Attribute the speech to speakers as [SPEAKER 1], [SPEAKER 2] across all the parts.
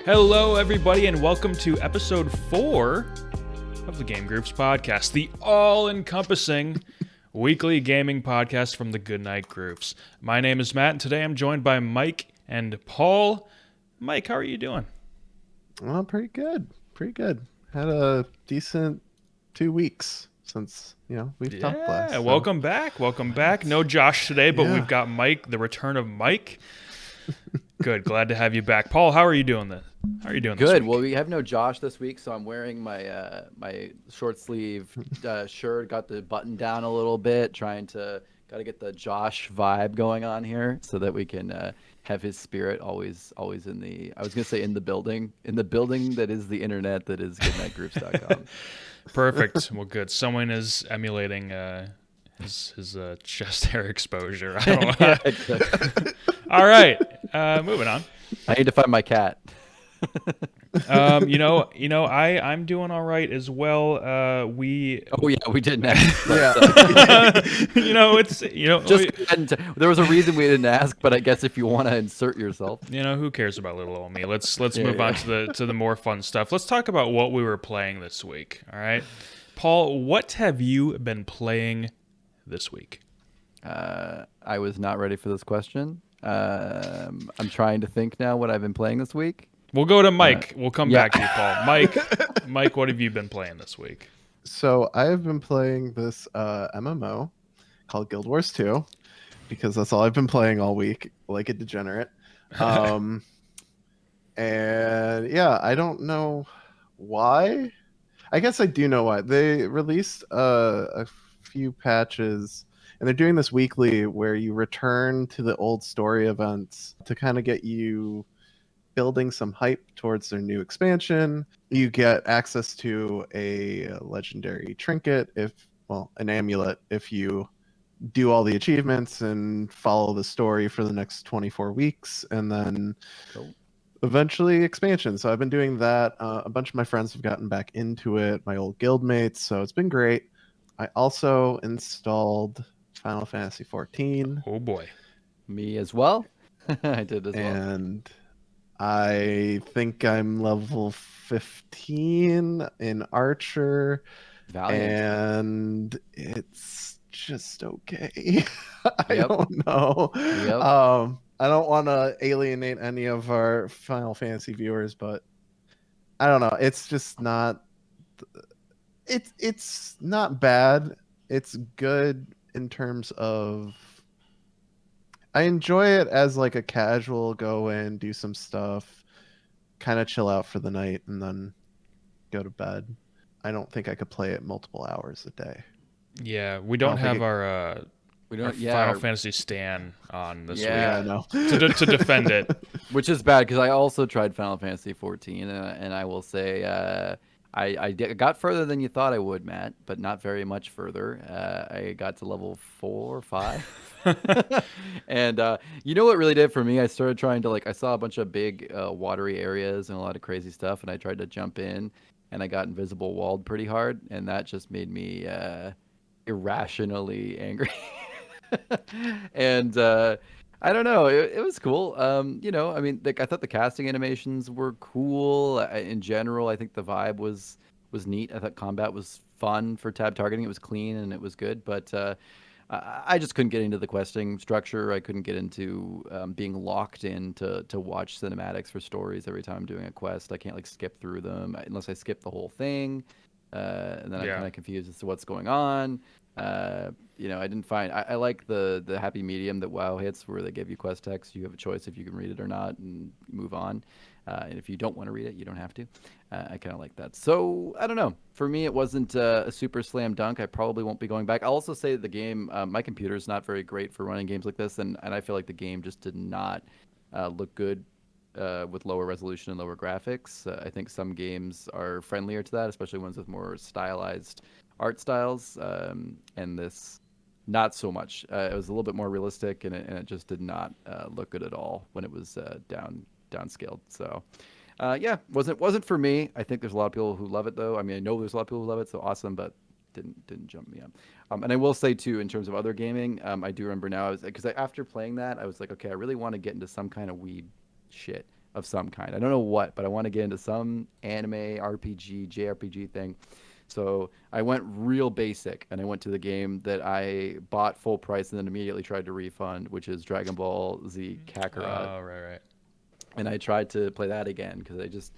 [SPEAKER 1] Hello, everybody, and welcome to episode 4 of the Game Groofs podcast, the all-encompassing weekly gaming podcast from the Goodnight Groofs. My name is Matt, and today I'm joined by Mike and Paul. Mike, how are you doing?
[SPEAKER 2] Well, pretty good. Had a decent 2 weeks since, we've talked last.
[SPEAKER 1] Yeah, welcome back. No Josh today, but we've got Mike, the return of Mike. Good, glad to have you back. Paul, how are you doing this?
[SPEAKER 3] Good.
[SPEAKER 1] This week?
[SPEAKER 3] Well, we have no Josh this week, so I'm wearing my my short sleeve shirt. Got the button down a little bit, got to get the Josh vibe going on here, so that we can have his spirit always in the. I was gonna say in the building that is the internet, that is goodnightgroofs.com.
[SPEAKER 1] Perfect. Well, good. Someone is emulating his chest hair exposure. I don't know.
[SPEAKER 3] Yeah, exactly.
[SPEAKER 1] All right, moving on.
[SPEAKER 3] I need to find my cat.
[SPEAKER 1] I'm doing all right as well.
[SPEAKER 3] We didn't ask. There was a reason we didn't ask, but I guess if you want to insert yourself,
[SPEAKER 1] who cares about little old me? Let's move on to the more fun stuff. Let's talk about what we were playing this week. All right, Paul, what have you been playing this week?
[SPEAKER 3] I was not ready for this question. I'm trying to think now what I've been playing this week.
[SPEAKER 1] We'll go to Mike. We'll come back to you, Paul. Mike, what have you been playing this week?
[SPEAKER 2] So I have been playing this MMO called Guild Wars 2 because that's all I've been playing all week, like a degenerate. And yeah, I don't know why. I guess I do know why. They released a few patches, and they're doing this weekly where you return to the old story events to kind of get you building some hype towards their new expansion. You get access to a legendary trinket, an amulet, if you do all the achievements and follow the story for the next 24 weeks, and then eventually expansion. So I've been doing that. A bunch of my friends have gotten back into it, my old guild mates, so it's been great. I also installed Final Fantasy 14.
[SPEAKER 1] Oh boy.
[SPEAKER 3] Me as well. I did as well.
[SPEAKER 2] And I think I'm level 15 in Archer.
[SPEAKER 3] Valiant.
[SPEAKER 2] And it's just okay. I
[SPEAKER 3] Yep.
[SPEAKER 2] don't know.
[SPEAKER 3] Yep.
[SPEAKER 2] I don't want to alienate any of our Final Fantasy viewers, but I don't know. It's just not. It's not bad. It's good in terms of. I enjoy it as like a casual go in, do some stuff, kind of chill out for the night, and then go to bed. I don't think I could play it multiple hours a day.
[SPEAKER 1] Yeah, we don't have our Final Fantasy Stan on this week.
[SPEAKER 2] Yeah, I know.
[SPEAKER 1] to defend it.
[SPEAKER 3] Which is bad, because I also tried Final Fantasy 14, and I will say I got further than you thought I would, Matt, but not very much further. I got to level 4 or 5. And you know what really did for me? I started trying to, I saw a bunch of big watery areas and a lot of crazy stuff, and I tried to jump in, and I got invisible walled pretty hard, and that just made me irrationally angry. And I don't know. It was cool. I thought the casting animations were cool. In general, I think the vibe was neat. I thought combat was fun for tab targeting. It was clean and it was good. But I just couldn't get into the questing structure. I couldn't get into being locked in to watch cinematics for stories every time I'm doing a quest. I can't skip through them unless I skip the whole thing. And then I'm kind of confused as to what's going on. I didn't find. I like the happy medium that WoW hits, where they give you quest text. You have a choice if you can read it or not, and move on. And if you don't want to read it, you don't have to. I kind of like that. So I don't know. For me, it wasn't a super slam dunk. I probably won't be going back. I'll also say that the game, my computer is not very great for running games like this, and I feel like the game just did not look good with lower resolution and lower graphics. I think some games are friendlier to that, especially ones with more stylized art styles, and this not so much. It was a little bit more realistic, and it just did not look good at all when it was downscaled. So wasn't for me. I think there's a lot of people who love it, though. I mean, I know there's a lot of people who love it, so awesome, but didn't jump me up. And I will say too, in terms of other gaming, I do remember now, because after playing that, I was like, okay, I really want to get into some kind of weeb shit of some kind. I don't know what, but I want to get into some anime, RPG, JRPG thing. So I went real basic, and I went to the game that I bought full price and then immediately tried to refund, which is Dragon Ball Z Kakarot.
[SPEAKER 1] Oh, right.
[SPEAKER 3] And I tried to play that again because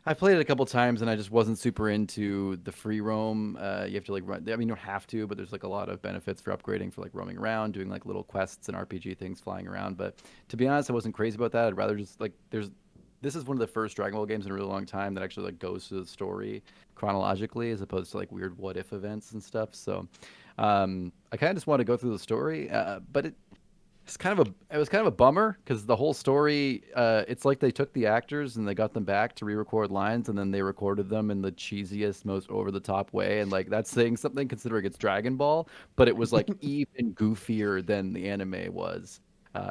[SPEAKER 3] I played it a couple times and I just wasn't super into the free roam. You have to like run. I mean, you don't have to, but there's like a lot of benefits for upgrading, for like roaming around, doing like little quests and RPG things, flying around. But to be honest, I wasn't crazy about that. I'd rather just like this is one of the first Dragon Ball games in a really long time that actually like goes through the story chronologically, as opposed to like weird what if events and stuff. So I kind of just want to go through the story, but it was kind of a bummer because the whole story, it's like they took the actors and they got them back to re-record lines, and then they recorded them in the cheesiest, most over-the-top way, and like that's saying something considering it's Dragon Ball, but it was like even goofier than the anime was,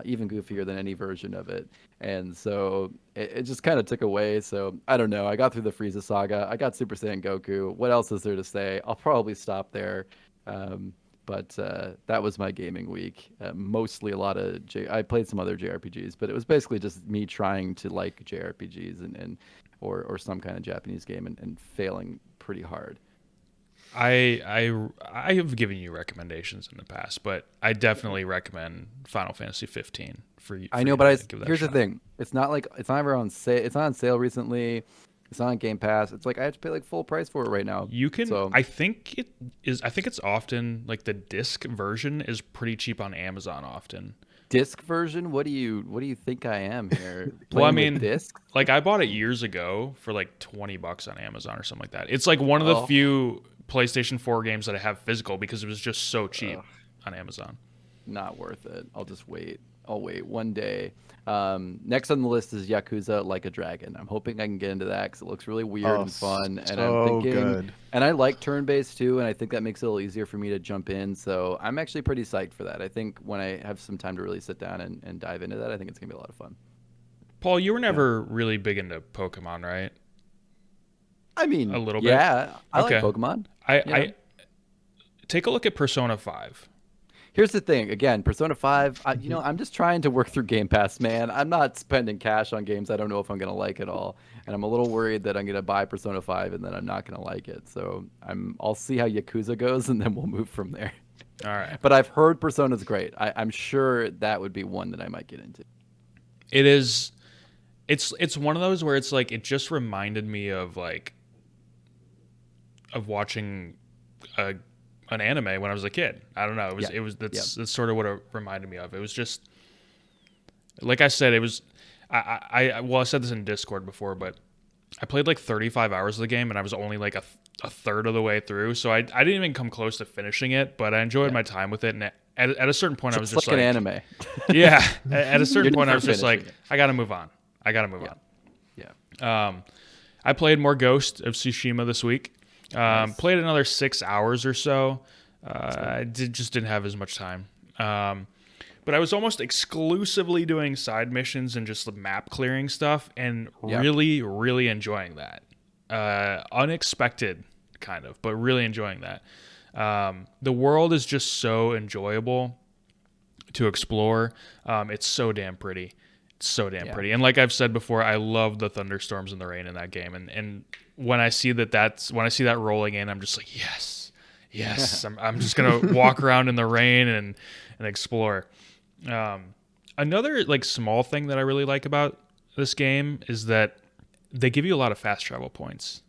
[SPEAKER 3] even goofier than any version of it, and so it just kind of took away. So I don't know. I got through the Frieza saga. I got Super Saiyan Goku. What else is there to say? I'll probably stop there. But that was my gaming week. Mostly a lot of I played some other JRPGs, but it was basically just me trying to like JRPGs or some kind of Japanese game and failing pretty hard.
[SPEAKER 1] I have given you recommendations in the past, but I definitely recommend Final Fantasy 15 for you.
[SPEAKER 3] I know, but here's the thing: it's not like it's not ever on sale. It's not on sale recently. It's not on Game Pass. It's like I have to pay like full price for it right now.
[SPEAKER 1] You can.
[SPEAKER 3] So,
[SPEAKER 1] I think it is. I think it's often like the disc version is pretty cheap on Amazon often.
[SPEAKER 3] Disc version? What do you think I am here?
[SPEAKER 1] Well, I mean,
[SPEAKER 3] discs?
[SPEAKER 1] like I bought it years ago for like $20 on Amazon or something like that. It's like one of the few PlayStation 4 games that I have physical because it was just so cheap on Amazon.
[SPEAKER 3] Not worth it. I'll just wait. I'll wait one day. Next on the list is Yakuza Like a Dragon. I'm hoping I can get into that because it looks really weird and fun. And I'm thinking,
[SPEAKER 2] good.
[SPEAKER 3] And I like turn-based too, and I think that makes it a little easier for me to jump in. So I'm actually pretty psyched for that. I think when I have some time to really sit down and dive into that, I think it's gonna be a lot of fun.
[SPEAKER 1] Paul, you were never really big into Pokemon, right?
[SPEAKER 3] I mean,
[SPEAKER 1] a little bit.
[SPEAKER 3] Yeah, I like Pokemon.
[SPEAKER 1] I take a look at Persona 5.
[SPEAKER 3] Here's the thing. Again, Persona 5, I'm just trying to work through Game Pass, man. I'm not spending cash on games I don't know if I'm going to like at all. And I'm a little worried that I'm going to buy Persona 5 and then I'm not going to like it. So I'll see how Yakuza goes and then we'll move from there.
[SPEAKER 1] All right.
[SPEAKER 3] But I've heard Persona's great. I'm sure that would be one that I might get into.
[SPEAKER 1] It is. It's one of those where it's like it just reminded me of watching an anime when I was a kid. I don't know. That's sort of what it reminded me of. It was just like I said. It was. I said this in Discord before, but I played like 35 hours of the game and I was only like a third of the way through. So I didn't even come close to finishing it, but I enjoyed my time with it. And at a certain point, I was just
[SPEAKER 3] like an anime.
[SPEAKER 1] Yeah. At a certain point, I was just like, I got to move on. On.
[SPEAKER 3] Yeah.
[SPEAKER 1] I played more Ghost of Tsushima this week.
[SPEAKER 3] Nice.
[SPEAKER 1] Played another 6 hours or so. I just didn't have as much time. But I was almost exclusively doing side missions and just the map clearing stuff and really, really enjoying that. Unexpected, kind of, but really enjoying that. The world is just so enjoyable to explore. It's so damn pretty. It's so damn pretty. And like I've said before, I love the thunderstorms and the rain in that game. And when I see that rolling in, I'm just like, yes. I'm just gonna walk around in the rain and explore. Another like small thing that I really like about this game is that they give you a lot of fast travel points.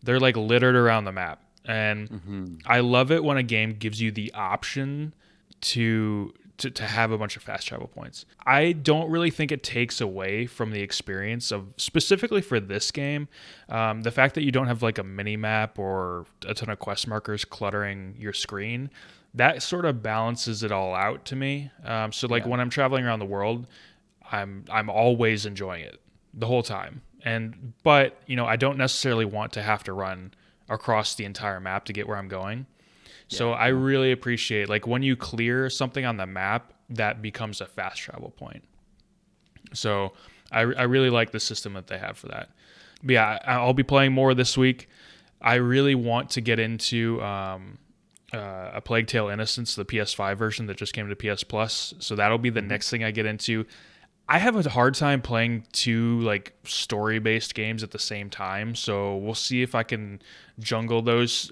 [SPEAKER 1] They're like littered around the map, and I love it when a game gives you the option to have a bunch of fast travel points. I don't really think it takes away from the experience of, specifically for this game, the fact that you don't have like a mini map or a ton of quest markers cluttering your screen. That sort of balances it all out to me. When I'm traveling around the world, I'm always enjoying it the whole time. But I don't necessarily want to have to run across the entire map to get where I'm going. So I really appreciate like when you clear something on the map, that becomes a fast travel point. So I really like the system that they have for that. But yeah, I'll be playing more this week. I really want to get into A Plague Tale Innocence, the PS5 version that just came to PS Plus. So that'll be the next thing I get into. I have a hard time playing two like story-based games at the same time, so we'll see if I can juggle those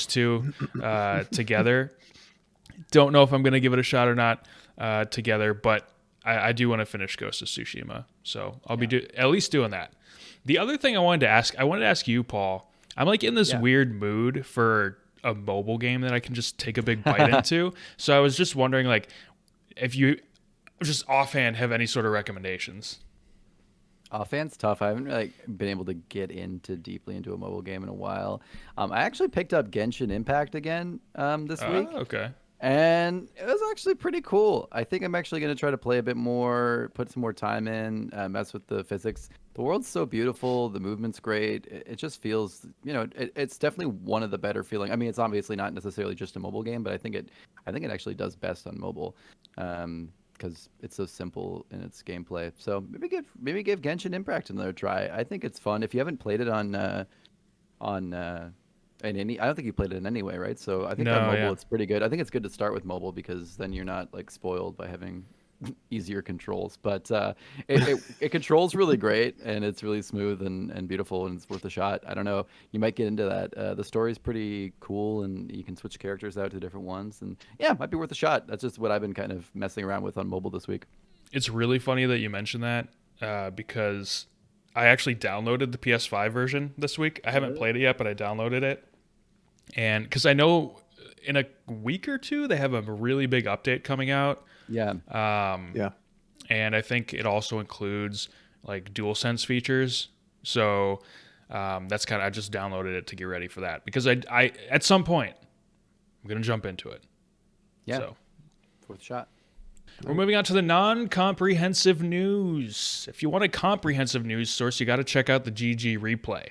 [SPEAKER 1] two together. Don't know if I'm gonna give it a shot or not together, but I do want to finish Ghost of Tsushima, so I'll be at least doing that. The other thing I wanted to ask you, Paul. I'm like in this weird mood for a mobile game that I can just take a big bite into. So I was just wondering, like, if you just offhand have any sort of recommendations.
[SPEAKER 3] Offhand's tough. I haven't really been able to get deeply into a mobile game in a while. I actually picked up Genshin Impact again this week.
[SPEAKER 1] Okay.
[SPEAKER 3] And it was actually pretty cool. I think I'm actually going to try to play a bit more, put some more time in, mess with the physics. The world's so beautiful. The movement's great. It just feels, it's definitely one of the better feeling. I mean, it's obviously not necessarily just a mobile game, but I think it actually does best on mobile. Because it's so simple in its gameplay. So maybe give Genshin Impact another try. I think it's fun. If you haven't played it on I don't think you played it in any way, right? So I think on mobile it's pretty good. I think it's good to start with mobile because then you're not like spoiled by having easier controls. But it controls really great and it's really smooth and beautiful and it's worth a shot. I don't know. You might get into that. The story's pretty cool and you can switch characters out to different ones. And yeah, it might be worth a shot. That's just what I've been kind of messing around with on mobile this week.
[SPEAKER 1] It's really funny that you mentioned that because I actually downloaded the PS5 version this week. I haven't played it yet, but I downloaded it. And because I know in a week or two, they have a really big update coming out.
[SPEAKER 3] Yeah.
[SPEAKER 1] And I think it also includes like DualSense features. So that's I just downloaded it to get ready for that because I at some point I'm going to jump into it.
[SPEAKER 3] Yeah.
[SPEAKER 1] So
[SPEAKER 3] worth a shot.
[SPEAKER 1] We're moving on to the non-comprehensive news. If you want a comprehensive news source, you got to check out the GG Replay.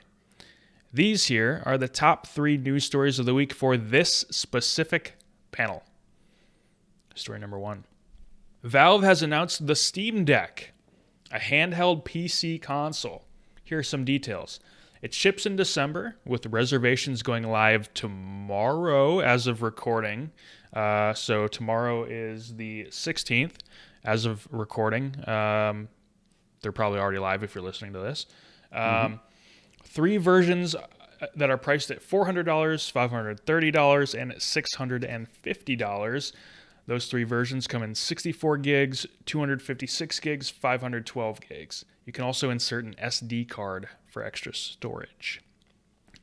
[SPEAKER 1] These here are the top 3 news stories of the week for this specific panel. Story number 1. Valve has announced the Steam Deck, a handheld PC console. Here are some details. It ships in December, with reservations going live tomorrow as of recording. So tomorrow is the 16th as of recording. They're probably already live if you're listening to this. 3 versions that are priced at $400, $530, and $650. Those 3 versions come in 64 gigs, 256 gigs, 512 gigs. You can also insert an SD card for extra storage.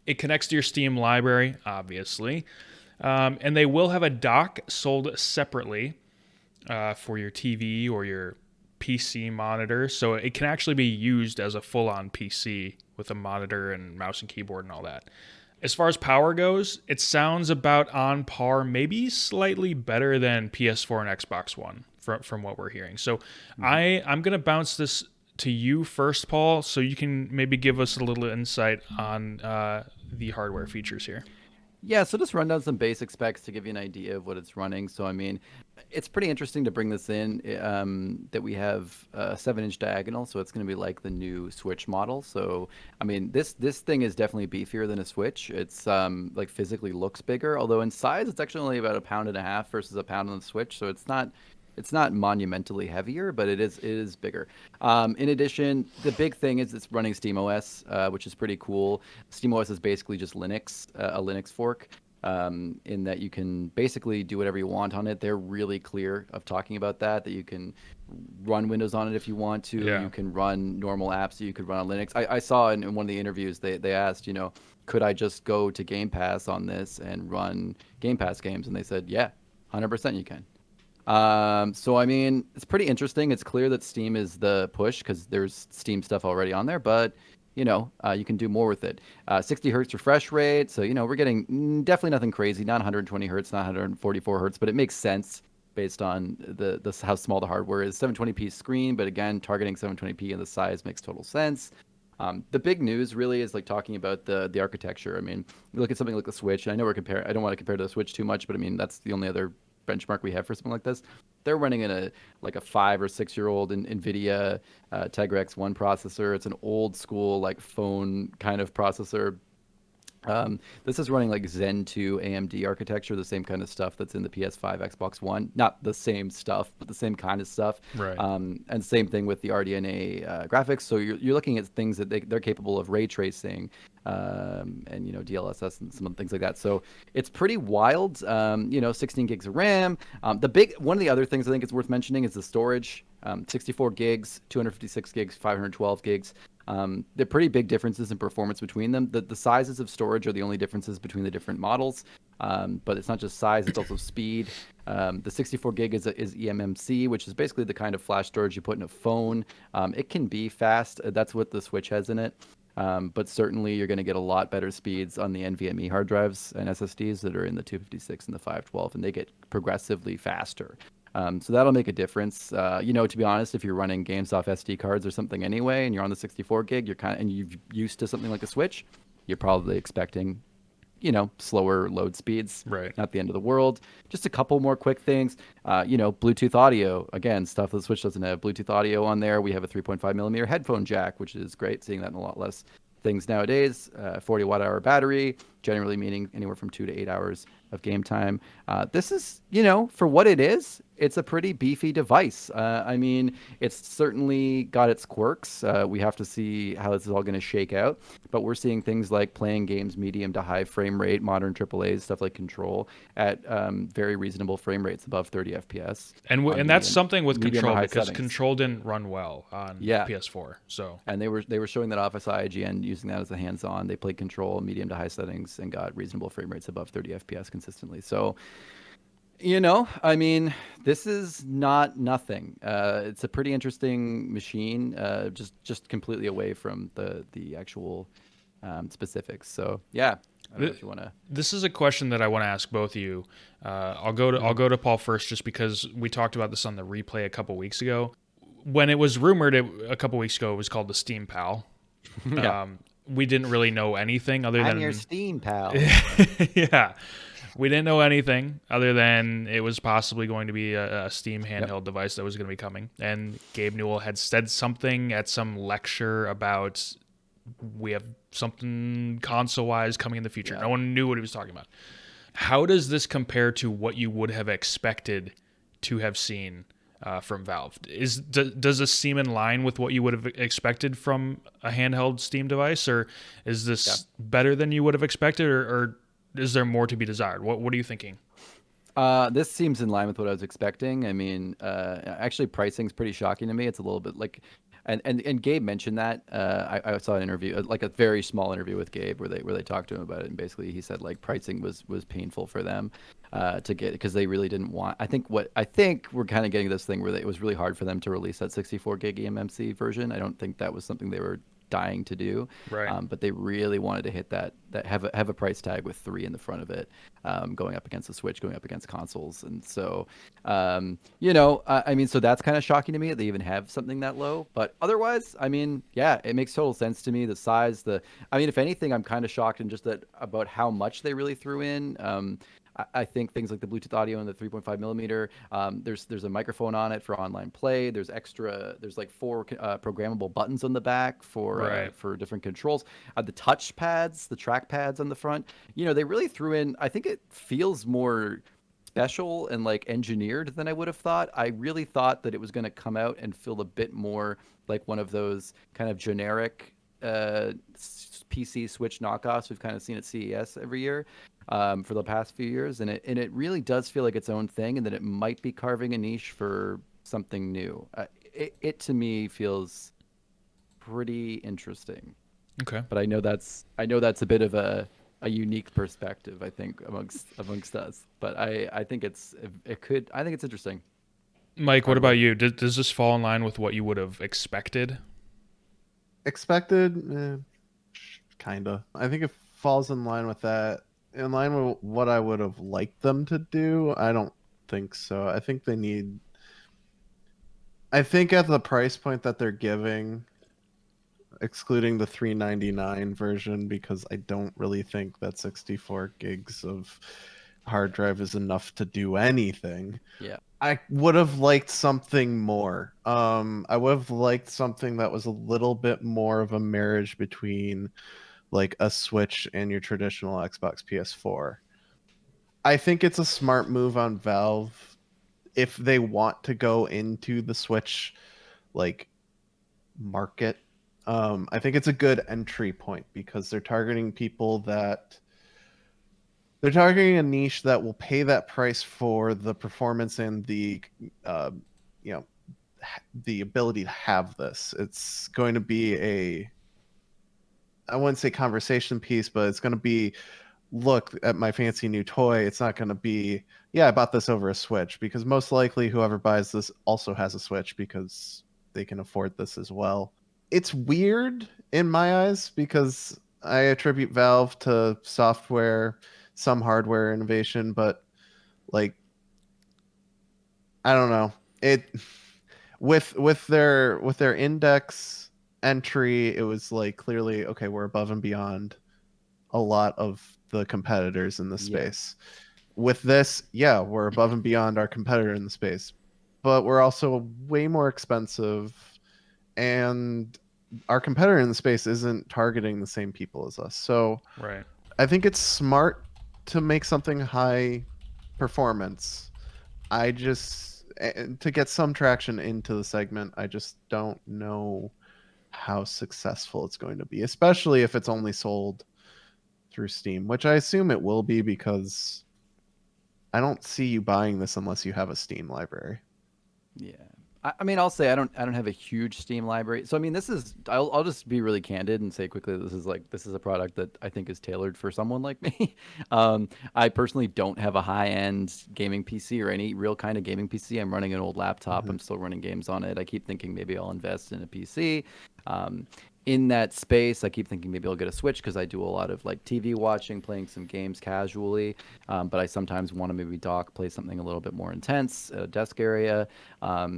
[SPEAKER 1] It connects to your Steam library, obviously. And they will have a dock sold separately for your TV or your PC monitor. So it can actually be used as a full-on PC with a monitor and mouse and keyboard and all that. As far as power goes, it sounds about on par, maybe slightly better than PS4 and Xbox One from what we're hearing. So I'm going to bounce this to you first, Paul, so you can maybe give us a little insight on the hardware features here.
[SPEAKER 3] Yeah, so just run down some basic specs to give you an idea of what it's running. So, I mean, it's pretty interesting to bring this in that we have a 7-inch diagonal, so it's going to be like the new Switch model. So, I mean, this thing is definitely beefier than a Switch. It's like physically looks bigger, although in size it's actually only about 1.5 pounds versus 1 pound on the Switch. So it's not monumentally heavier, but it is bigger. In addition, the big thing is it's running SteamOS, which is pretty cool. SteamOS is basically just Linux, a Linux fork, in that you can basically do whatever you want on it. They're really clear of talking about that you can run Windows on it if you want to.
[SPEAKER 1] Yeah.
[SPEAKER 3] You can run normal apps that you could run on Linux. I saw in one of the interviews, they asked, could I just go to Game Pass on this and run Game Pass games? And they said, yeah, 100% you can. So I mean, it's pretty interesting. It's clear that Steam is the push because there's Steam stuff already on there, but you can do more with it. 60 hertz refresh rate. So, we're getting definitely nothing crazy, not 120 hertz, not 144 hertz, but it makes sense based on the how small the hardware is. 720p screen, but again, targeting 720p and the size makes total sense. The big news really is like talking about the architecture. I mean, you look at something like the Switch, and I know I don't want to compare to the Switch too much, but I mean, that's the only other benchmark we have for something like this. They're running in a 5 or 6 year old NVIDIA Tegra X1 processor. It's an old school like phone kind of processor. This is running like Zen 2 AMD architecture, the same kind of stuff that's in the PS5, Xbox One. Not the same stuff, but the same kind of stuff.
[SPEAKER 1] Right.
[SPEAKER 3] And same thing with the RDNA graphics. So you're looking at things that they're capable of ray tracing, and DLSS and some things like that. So it's pretty wild. 16 gigs of RAM. One of the other things I think it's worth mentioning is the storage. 64 gigs, 256 gigs, 512 gigs. They're pretty big differences in performance between them. The sizes of storage are the only differences between the different models. But it's not just size, it's also speed. The 64 gig is eMMC, which is basically the kind of flash storage you put in a phone. It can be fast. That's what the Switch has in it. But certainly you're going to get a lot better speeds on the NVMe hard drives and SSDs that are in the 256 and the 512, and they get progressively faster. So that'll make a difference. To be honest, if you're running games off SD cards or something anyway, and you're on the 64 gig, and you're used to something like a Switch, you're probably expecting, slower load speeds.
[SPEAKER 1] Right.
[SPEAKER 3] Not the end of the world. Just a couple more quick things. Bluetooth audio. Again, stuff that the Switch doesn't have Bluetooth audio on there. We have a 3.5 millimeter headphone jack, which is great. Seeing that in a lot less things nowadays. 40 watt hour battery, generally meaning anywhere from 2 to 8 hours of game time. This is, for what it is, it's a pretty beefy device. It's certainly got its quirks. We have to see how this is all going to shake out. But we're seeing things like playing games medium to high frame rate, modern AAAs, stuff like Control, at very reasonable frame rates above 30 FPS.
[SPEAKER 1] And that's something with Control, because
[SPEAKER 3] settings.
[SPEAKER 1] Control didn't run well on PS4. So
[SPEAKER 3] and they were showing that off as IGN, using that as a hands-on. They played Control medium to high settings and got reasonable frame rates above 30 FPS consistently. So, this is not nothing. It's a pretty interesting machine, just completely away from the actual specifics. So, yeah. I don't know if you want to.
[SPEAKER 1] This is a question that I want to ask both of you. I'll go to Paul first, just because we talked about this on the replay a couple weeks ago. When it was rumored a couple weeks ago, it was called the Steam Pal.
[SPEAKER 3] Yeah.
[SPEAKER 1] We didn't really know anything other than
[SPEAKER 3] I'm your Steam Pal.
[SPEAKER 1] Yeah. We didn't know anything other than it was possibly going to be a Steam handheld device that was going to be coming. And Gabe Newell had said something at some lecture about we have something console-wise coming in the future. No one knew what he was talking about. How does this compare to what you would have expected to have seen from Valve? Does this seem in line with what you would have expected from a handheld Steam device, or is this better than you would have expected, or is there more to be desired? What are you thinking?
[SPEAKER 3] This seems in line with what I was expecting. Actually, pricing's pretty shocking to me. It's a little bit like, and Gabe mentioned that. I saw an interview, like a very small interview with Gabe, where they talked to him about it, and basically he said like pricing was painful for them to get, because they really didn't want. I think we're kind of getting this thing where it was really hard for them to release that 64 gig eMMC version. I don't think that was something they were dying to do,
[SPEAKER 1] right?
[SPEAKER 3] But they really wanted to hit that have a price tag with 3 in the front of it, going up against the Switch, going up against consoles. And so so that's kind of shocking to me that they even have something that low. But otherwise, it makes total sense to me. The size, if anything, I'm kind of shocked in just about how much they really threw in. I think things like the Bluetooth audio and the 3.5 millimeter, there's a microphone on it for online play. There's like 4 programmable buttons on the back for different controls. The touch pads, the track pads on the front, they really threw in. I think it feels more special and like engineered than I would have thought. I really thought that it was going to come out and feel a bit more like one of those kind of generic PC Switch knockoffs we've kind of seen at CES every year for the past few years, and it really does feel like its own thing, and that it might be carving a niche for something new. It to me feels pretty interesting.
[SPEAKER 1] Okay,
[SPEAKER 3] but I know that's a bit of a unique perspective, I think, amongst us. But I think it's interesting.
[SPEAKER 1] Mike, what about you? Does this fall in line with what you would have expected?
[SPEAKER 2] Expected, kinda. I think it falls in line with that. In line with what I would have liked them to do. I don't think so. I think at the price point that they're giving, excluding the $399 version, because I don't really think that 64 gigs of hard drive is enough to do anything.
[SPEAKER 3] Yeah.
[SPEAKER 2] I would have liked something more. I would have liked something that was a little bit more of a marriage between like a Switch and your traditional Xbox PS4. I think it's a smart move on Valve if they want to go into the Switch like market. I think it's a good entry point because they're targeting people that they're targeting a niche that will pay that price for the performance and the uh, you know the ability to have this. It's going to be a, I wouldn't say conversation piece, but it's going to be, look at my fancy new toy. It's not going to be, yeah, I bought this over a Switch, because most likely whoever buys this also has a Switch because they can afford this as well. It's weird in my eyes because I attribute Valve to software, some hardware innovation, but like, I don't know. It with their index entry, it was like clearly, okay, we're above and beyond a lot of the competitors in the
[SPEAKER 3] Yeah.
[SPEAKER 2] space. With this, yeah, we're above and beyond our competitor in the space, but we're also way more expensive, and our competitor in the space isn't targeting the same people as us. So
[SPEAKER 1] Right.
[SPEAKER 2] I think it's smart to make something high performance. I just, to get some traction into the segment, I just don't know how successful it's going to be, especially if it's only sold through Steam, which I assume it will be because I don't see you buying this unless you have a Steam library.
[SPEAKER 3] Yeah. I mean, I'll say I don't have a huge Steam library. So I mean, this is I'll just be really candid and say quickly, this is a product that I think is tailored for someone like me. I personally don't have a high-end gaming PC or any real kind of gaming PC. I'm running an old laptop.
[SPEAKER 2] Mm-hmm.
[SPEAKER 3] I'm still running games on it. I keep thinking maybe I'll invest in a PC. Um, in that space, I keep thinking maybe I'll get a Switch because I do a lot of like TV watching, playing some games casually. But I sometimes want to maybe dock, play something a little bit more intense, a desk area.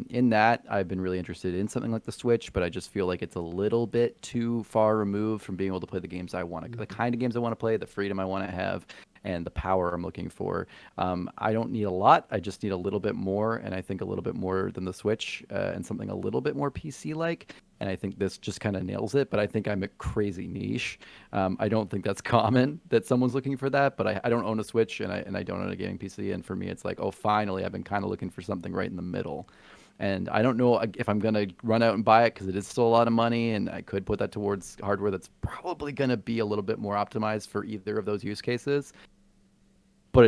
[SPEAKER 3] In that, I've been really interested in something like the Switch, but I just feel like it's a little bit too far removed from being able to play the games I want to, the kind of games I want to play, the freedom I want to have, and the power I'm looking for. I don't need a lot. I just need a little bit more, and I think a little bit more than the Switch, and something a little bit more PC-like. And I think this just kind of nails it. But I think I'm a crazy niche. I don't think that's common that someone's looking for that. But I don't own a Switch, and I don't own a gaming PC. And for me, it's like, oh, finally, I've been kind of looking for something right in the middle. And I don't know if I'm going to run out and buy it because it is still a lot of money, and I could put that towards hardware that's probably going to be a little bit more optimized for either of those use cases. But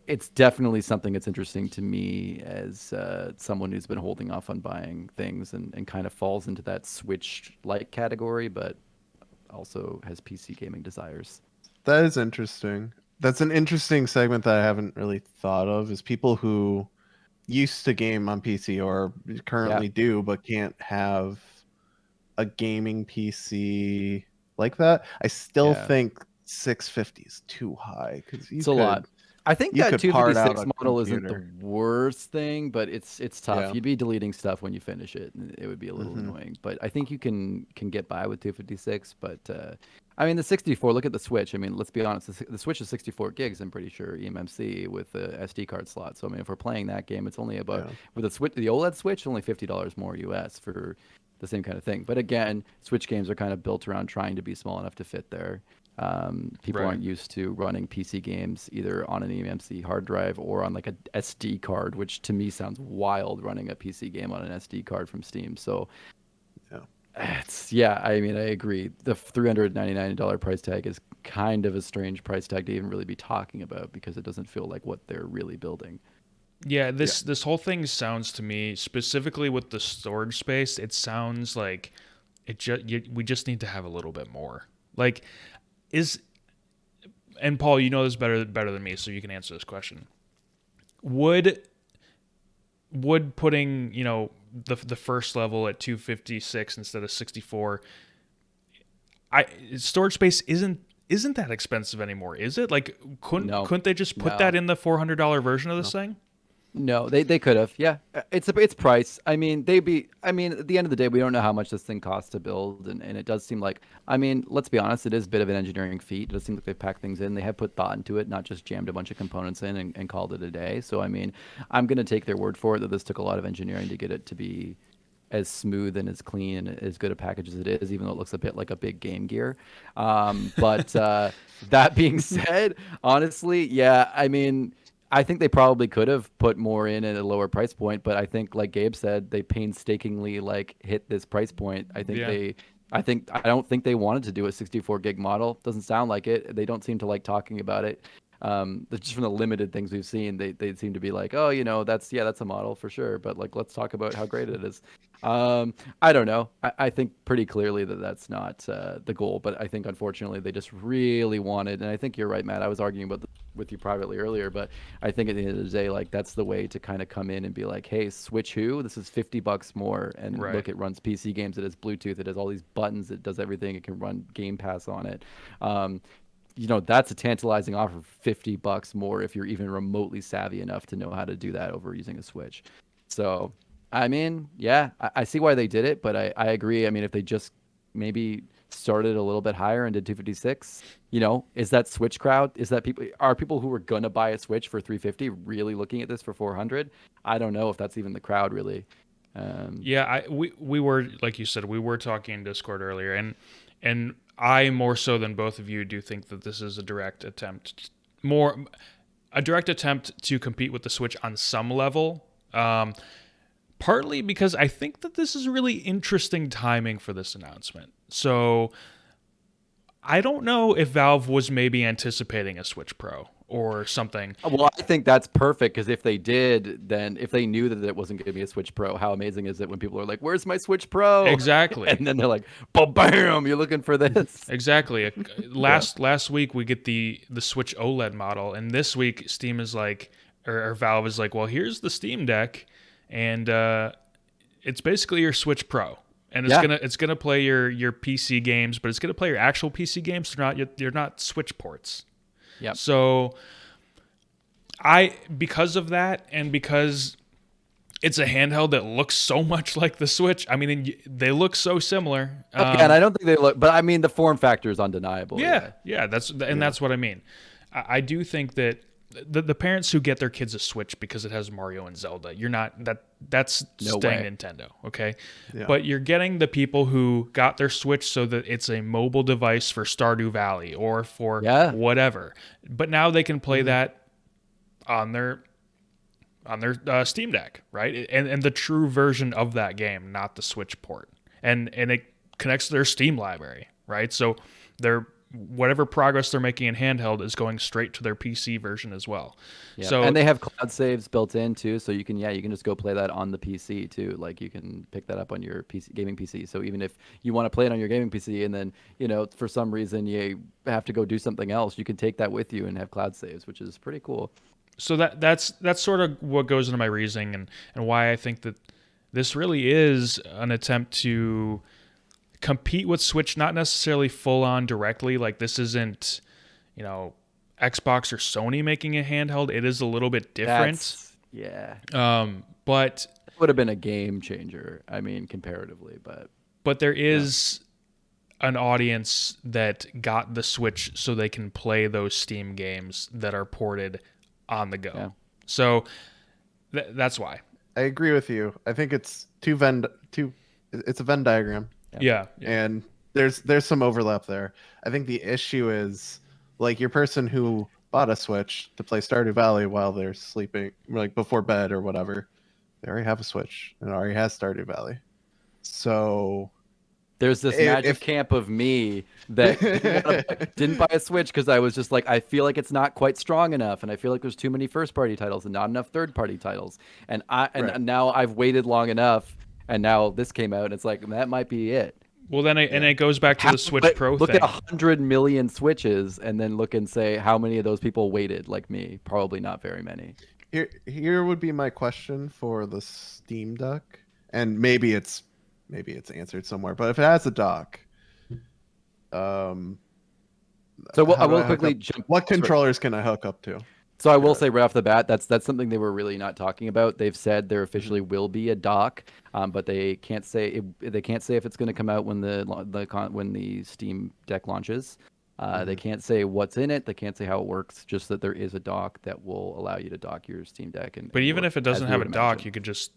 [SPEAKER 3] it's definitely something that's interesting to me as someone who's been holding off on buying things and kind of falls into that Switch-like category, but also has PC gaming desires.
[SPEAKER 2] That is interesting. That's an interesting segment that I haven't really thought of, is people who used to game on PC or
[SPEAKER 3] Yeah,
[SPEAKER 2] currently do but can't have a gaming PC like that. I still
[SPEAKER 3] yeah.
[SPEAKER 2] think 650 is too high because
[SPEAKER 3] It's a lot. I think
[SPEAKER 2] you
[SPEAKER 3] that
[SPEAKER 2] could part out
[SPEAKER 3] 256
[SPEAKER 2] a
[SPEAKER 3] model isn't the
[SPEAKER 2] computer.
[SPEAKER 3] worst thing, but it's tough.
[SPEAKER 2] Yeah.
[SPEAKER 3] You'd be deleting stuff when you finish it, and it would be a little
[SPEAKER 2] Hmm.
[SPEAKER 3] annoying. But I think you can get by with 256. But I mean, the 64. Look at the Switch. I mean, let's be honest. The Switch is 64 gigs. I'm pretty sure eMMC with the SD card slot. So I mean, if we're playing that game, it's only about,
[SPEAKER 2] Yeah.
[SPEAKER 3] with the Switch, the OLED Switch, only $50 more US for the same kind of thing. But again, Switch games are kind of built around trying to be small enough to fit there. People
[SPEAKER 1] Right.
[SPEAKER 3] aren't used to running PC games either on an eMMC hard drive or on like a SD card, which to me sounds wild, running a PC game on an SD card from Steam. So
[SPEAKER 2] Yeah.
[SPEAKER 3] yeah, I mean, I agree. The $399 price tag is kind of a strange price tag to even really be talking about because it doesn't feel like what they're really building.
[SPEAKER 1] Yeah,
[SPEAKER 2] Yeah.
[SPEAKER 1] this whole thing sounds to me, specifically with the storage space, it sounds like we just need to have a little bit more. Like, is and Paul, you know this better than me, so you can answer this question. Would putting, the first level at 256 instead of 64, I storage space isn't that expensive anymore, is it? Like,
[SPEAKER 3] No,
[SPEAKER 1] couldn't they just put that
[SPEAKER 3] no.
[SPEAKER 1] in the $400 version of this
[SPEAKER 2] No.
[SPEAKER 1] thing?
[SPEAKER 3] No, they could have. Yeah, it's price. I mean, I mean, at the end of the day, we don't know how much this thing costs to build, and it does seem like. I mean, let's be honest, it is a bit of an engineering feat. It does seem like they've packed things in. They have put thought into it, not just jammed a bunch of components in and called it a day. So I mean, I'm gonna take their word for it that this took a lot of engineering to get it to be as smooth and as clean and as good a package as it is, even though it looks a bit like a big Game Gear. But that being said, honestly, yeah, I mean, I think they probably could have put more in at a lower price point, but I think, like Gabe said, they painstakingly like hit this price point.
[SPEAKER 1] Yeah.
[SPEAKER 3] I don't think they wanted to do a 64 gig model. Doesn't sound like it. They don't seem to like talking about it. Just from the limited things we've seen, they seem to be like, oh, that's a model for sure, but like let's talk about how great it is. I don't know. I think pretty clearly that that's not the goal, but I think unfortunately they just really wanted, and I think you're right, Matt. I was arguing about this with you privately earlier, but I think at the end of the day, like that's the way to kind of come in and be like, hey, Switch who? This is $50 more, and
[SPEAKER 1] Right.
[SPEAKER 3] look, it runs PC games, it has Bluetooth, it has all these buttons, it does everything, it can run Game Pass on it. That's a tantalizing offer, $50 more if you're even remotely savvy enough to know how to do that over using a Switch. So, I mean, yeah, I see why they did it, but I agree. I mean, if they just maybe started a little bit higher and did 256, is that Switch crowd? Is that people who were gonna buy a Switch for 350 really looking at this for 400? I don't know if that's even the crowd really.
[SPEAKER 1] Yeah, we were, like you said, we were talking in Discord earlier, and I, more so than both of you, do think that this is a direct attempt to compete with the Switch on some level. Partly because I think that this is really interesting timing for this announcement. So I don't know if Valve was maybe anticipating a Switch Pro or something.
[SPEAKER 3] Well, I think that's perfect, because if they did, then if they knew that it wasn't going to be a Switch Pro, how amazing is it when people are like, "Where's my Switch Pro?"
[SPEAKER 1] Exactly.
[SPEAKER 3] And then they're like, "Bam! You're looking for this."
[SPEAKER 1] Exactly. Last week we get the Switch OLED model, and this week Steam is like, or Valve is like, well, here's the Steam Deck, and it's basically your Switch Pro, and it's gonna play your PC games, but it's gonna play your actual PC games. They're not Switch ports.
[SPEAKER 3] Yep.
[SPEAKER 1] So because of that, and because it's a handheld that looks so much like the Switch. I mean, they look so similar.
[SPEAKER 3] And I don't think they look, but I mean, the form factor is undeniable.
[SPEAKER 1] Yeah. That's what I mean. I do think that the parents who get their kids a Switch because it has Mario and Zelda, that's staying Nintendo, okay? Yeah. But you're getting the people who got their Switch so that it's a mobile device for Stardew Valley or for whatever. But now they can play that on their Steam Deck, right? And the true version of that game, not the Switch port. And it connects to their Steam library, right? So whatever progress they're making in handheld is going straight to their PC version as well.
[SPEAKER 3] Yeah.
[SPEAKER 1] So,
[SPEAKER 3] and they have cloud saves built in too, so you can just go play that on the PC too. Like you can pick that up on your PC, gaming PC. So even if you want to play it on your gaming PC and then, for some reason you have to go do something else, you can take that with you and have cloud saves, which is pretty cool.
[SPEAKER 1] So that's sort of what goes into my reasoning and why I think that this really is an attempt to compete with Switch, not necessarily full on directly. Like this isn't, Xbox or Sony making a handheld. It is a little bit different. But
[SPEAKER 3] it would have been a game changer. I mean, comparatively,
[SPEAKER 1] but there is an audience that got the Switch so they can play those Steam games that are ported on the go. Yeah. So that's why.
[SPEAKER 2] I agree with you. I think it's it's a Venn diagram.
[SPEAKER 1] Yeah.
[SPEAKER 2] And there's some overlap there. I think the issue is like your person who bought a Switch to play Stardew Valley while they're sleeping, like before bed or whatever, they already have a Switch and already has Stardew Valley. So
[SPEAKER 3] there's this magic camp of me that didn't buy a Switch because I was just like, I feel like it's not quite strong enough, and I feel like there's too many first-party titles and not enough third-party titles. And now I've waited long enough, and now this came out, and it's like, that might be it.
[SPEAKER 1] Well, then and it goes back to the Switch Pro
[SPEAKER 3] thing. Look at 100 million Switches, and then look and say how many of those people waited like me. Probably not very many.
[SPEAKER 2] Here would be my question for the Steam Deck, and maybe it's answered somewhere. But if it has a dock,
[SPEAKER 3] so I will quickly jump.
[SPEAKER 2] What controllers can I hook up to?
[SPEAKER 3] So I will say right off the bat, that's something they were really not talking about. They've said there officially will be a dock, but they can't say if it's going to come out when the Steam Deck launches. They can't say what's in it. They can't say how it works. Just that there is a dock that will allow you to dock your Steam Deck.
[SPEAKER 1] But even if it doesn't have a dock, you could just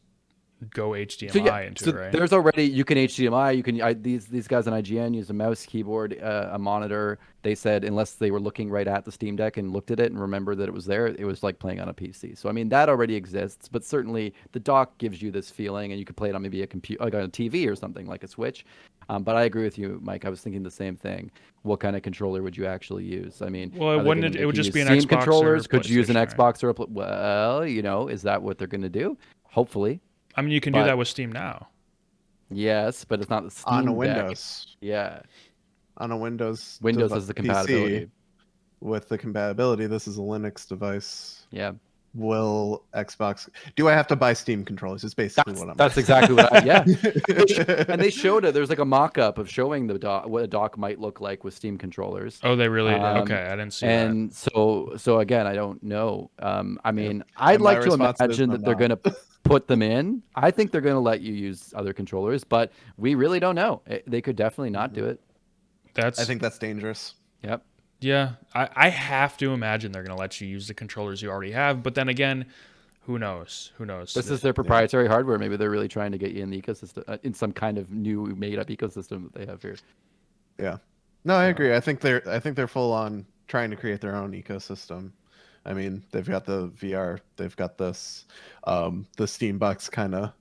[SPEAKER 1] go HDMI into it, right?
[SPEAKER 3] There's already, you can HDMI, these guys on IGN use a mouse, keyboard, a monitor. They said unless they were looking right at the Steam Deck and looked at it and remembered that it was there, it was like playing on a PC. So I mean that already exists, but certainly the dock gives you this feeling, and you could play it on maybe a computer, like on a TV or something like a Switch. But I agree with you, Mike. I was thinking the same thing. What kind of controller would you actually use? I mean,
[SPEAKER 1] Well, it would just be an
[SPEAKER 3] Steam
[SPEAKER 1] Xbox
[SPEAKER 3] controllers.
[SPEAKER 1] or
[SPEAKER 3] Could you use an
[SPEAKER 1] PlayStation,
[SPEAKER 3] Xbox or a well, is that what they're going to do? Hopefully.
[SPEAKER 1] I mean, you can do that with Steam now.
[SPEAKER 3] Yes, but it's not the Steam
[SPEAKER 2] on a
[SPEAKER 3] Deck.
[SPEAKER 2] Windows.
[SPEAKER 3] Yeah.
[SPEAKER 2] On a Windows
[SPEAKER 3] Has the compatibility.
[SPEAKER 2] PC with the compatibility. This is a Linux device.
[SPEAKER 3] Yeah.
[SPEAKER 2] Will Xbox? Do I have to buy Steam controllers? Is basically what I'm.
[SPEAKER 3] That's exactly what. Yeah. And they showed it. There's like a mock-up of showing the dock, what a dock might look like with Steam controllers.
[SPEAKER 1] Oh, they really? Okay, I didn't see that.
[SPEAKER 3] And so again, I don't know. I mean, I'd like to imagine that they're going to put them in. I think they're going to let you use other controllers, but we really don't know. They could definitely not do it.
[SPEAKER 2] I think that's dangerous.
[SPEAKER 3] Yep.
[SPEAKER 1] Yeah, I have to imagine they're going to let you use the controllers you already have. But then again, who knows? Who knows?
[SPEAKER 3] This is their proprietary hardware. Maybe they're really trying to get you in the ecosystem, in some kind of new made-up ecosystem that they have here.
[SPEAKER 2] Yeah. No, I agree. I think they're full on trying to create their own ecosystem. I mean, they've got the VR, they've got this, the Steam Bucks kind of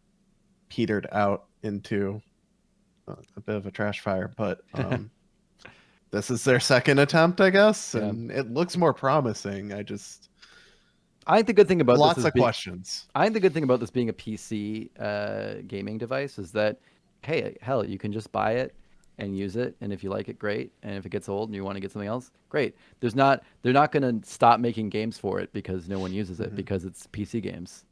[SPEAKER 2] petered out into a bit of a trash fire, but this is their second attempt, I guess, and it looks more promising. I
[SPEAKER 3] think the good thing about
[SPEAKER 2] lots
[SPEAKER 3] this is
[SPEAKER 2] of questions.
[SPEAKER 3] I think the good thing about this being a PC gaming device is that, hey, hell, you can just buy it and use it, and if you like it, great. And if it gets old and you want to get something else, great. They're not going to stop making games for it because no one uses it because it's PC games.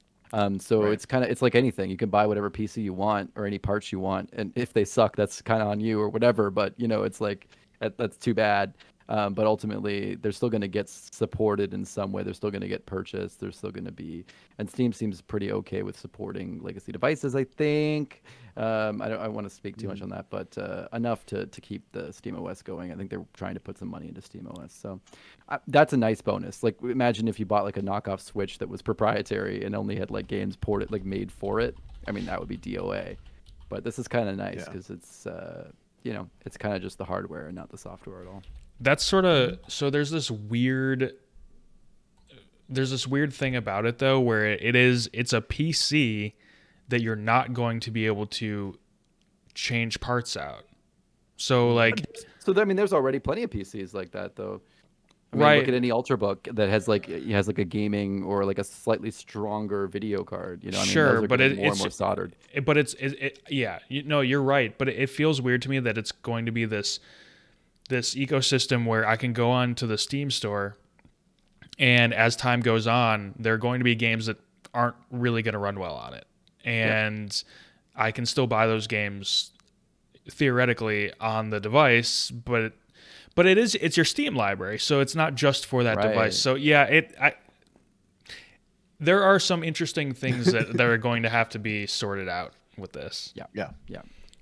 [SPEAKER 3] So it's like anything. You can buy whatever PC you want or any parts you want, and if they suck, that's kind of on you or whatever. But it's like that's too bad. But ultimately, they're still going to get supported in some way. They're still going to get purchased. They're still going to be, and Steam seems pretty okay with supporting legacy devices, I think. I want to speak too much on that, but enough to keep the SteamOS going. I think they're trying to put some money into SteamOS, so that's a nice bonus. Like, imagine if you bought like a knockoff Switch that was proprietary and only had like games ported, like made for it. I mean, that would be DOA. But this is kind of nice because it's it's kind of just the hardware and not the software at all.
[SPEAKER 1] That's sort of, so there's this weird thing about it though, where it's a PC that you're not going to be able to change parts out. So like,
[SPEAKER 3] there's already plenty of PCs like that though. I mean, look at any Ultrabook that has like a gaming or like a slightly stronger video card.
[SPEAKER 1] Sure, but it's
[SPEAKER 3] more and more soldered.
[SPEAKER 1] You're right. But it feels weird to me that it's going to be this ecosystem where I can go on to the Steam store, and as time goes on, there are going to be games that aren't really going to run well on it, and I can still buy those games theoretically on the device, but it's your Steam library, so it's not just for that device. So there are some interesting things that are going to have to be sorted out with this.
[SPEAKER 3] Yeah.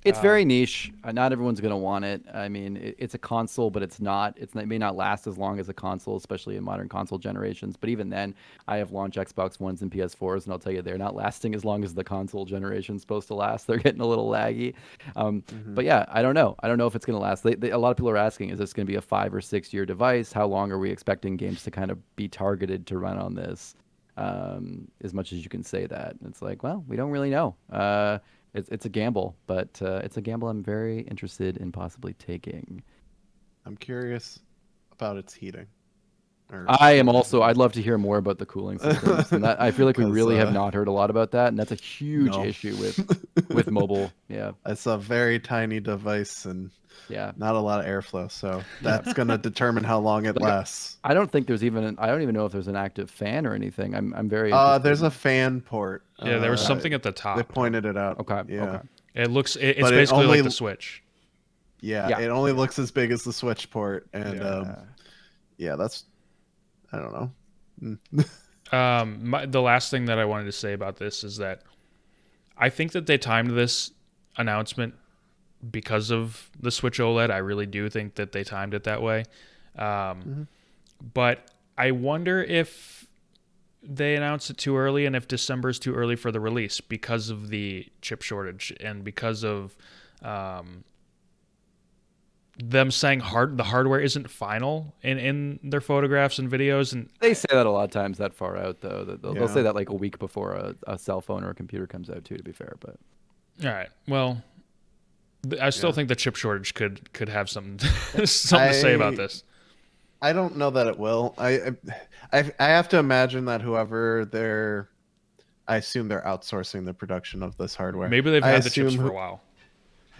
[SPEAKER 3] It's very niche. Not everyone's going to want it. I mean, it's a console, but it's not. It may not last as long as a console, especially in modern console generations. But even then, I have launched Xbox Ones and PS4s, and I'll tell you, they're not lasting as long as the console generation's supposed to last. They're getting a little laggy. But yeah, I don't know. I don't know if it's going to last. A lot of people are asking, is this going to be a 5 or 6 year device? How long are we expecting games to kind of be targeted to run on this? As much as you can say that. And it's like, well, we don't really know. It's a gamble, but it's a gamble I'm very interested in possibly taking.
[SPEAKER 2] I'm curious about its heating.
[SPEAKER 3] I am also. I'd love to hear more about the cooling systems, and that I feel like we really have not heard a lot about that, and that's a huge issue with mobile. Yeah,
[SPEAKER 2] it's a very tiny device and not a lot of airflow, so that's going to determine how long it lasts.
[SPEAKER 3] I don't think there's even. I don't even know if there's an active fan or anything. I'm very.
[SPEAKER 2] There's a fan port.
[SPEAKER 1] Yeah, there was something at the top.
[SPEAKER 2] They pointed it out.
[SPEAKER 3] Okay.
[SPEAKER 2] Yeah.
[SPEAKER 3] Okay.
[SPEAKER 1] It looks. It's basically like the Switch.
[SPEAKER 2] Yeah, it only looks as big as the Switch port, and that's. I don't
[SPEAKER 1] know. The last thing that I wanted to say about this is that I think that they timed this announcement because of the Switch OLED. I really do think that they timed it that way. But I wonder if they announced it too early and if December is too early for the release because of the chip shortage and because of them saying the hardware isn't final in their photographs and videos. And
[SPEAKER 3] They say that a lot of times that far out, though. They'll
[SPEAKER 2] Yeah.
[SPEAKER 3] say that like a week before a cell phone or a computer comes out, too, to be fair. But
[SPEAKER 1] all right, well, I still
[SPEAKER 2] Yeah.
[SPEAKER 1] think the chip shortage could have something to say about this.
[SPEAKER 2] I don't know that it will. I have to imagine that I assume they're outsourcing the production of this hardware.
[SPEAKER 1] Maybe they've
[SPEAKER 2] I
[SPEAKER 1] had the chips
[SPEAKER 2] assume
[SPEAKER 1] for a while.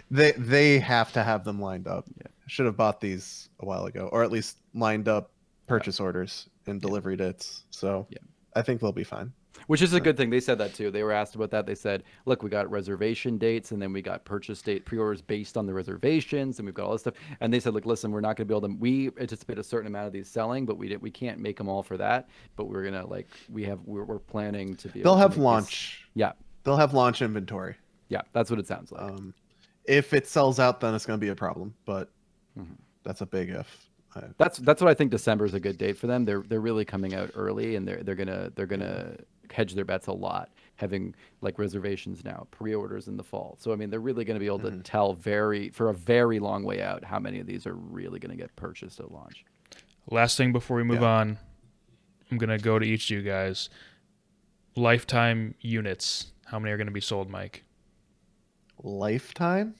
[SPEAKER 2] They have to have them lined up.
[SPEAKER 3] Yeah.
[SPEAKER 2] Should have bought these a while ago, or at least lined up purchase orders and delivery dates. So
[SPEAKER 3] Yeah.
[SPEAKER 2] I think they'll be fine.
[SPEAKER 3] which is a good thing. They said that too. They were asked about that. They said, "Look, we got reservation dates, and then we got purchase date pre-orders based on the reservations, and we've got all this stuff." And they said, "Look, listen, we're not going to be able to. We anticipate a certain amount of these selling, but we can't make them all for that. But we're gonna we're planning to be.
[SPEAKER 2] They'll
[SPEAKER 3] able to
[SPEAKER 2] have
[SPEAKER 3] make these-
[SPEAKER 2] launch.
[SPEAKER 3] Yeah,
[SPEAKER 2] They'll have launch inventory.
[SPEAKER 3] yeah, that's what it sounds like.
[SPEAKER 2] If it sells out, then it's going to be a problem. But that's a big if.
[SPEAKER 3] That's what I think. December is a good date for them. They're really coming out early, and they're gonna hedge their bets a lot, having like reservations now, pre-orders in the fall. So I mean, they're really gonna be able to tell for a very long way out how many of these are really gonna get purchased at launch.
[SPEAKER 1] Last thing before we move on, I'm going to go to each of you guys. Lifetime units. How many are going to be sold, Mike?
[SPEAKER 2] Lifetime?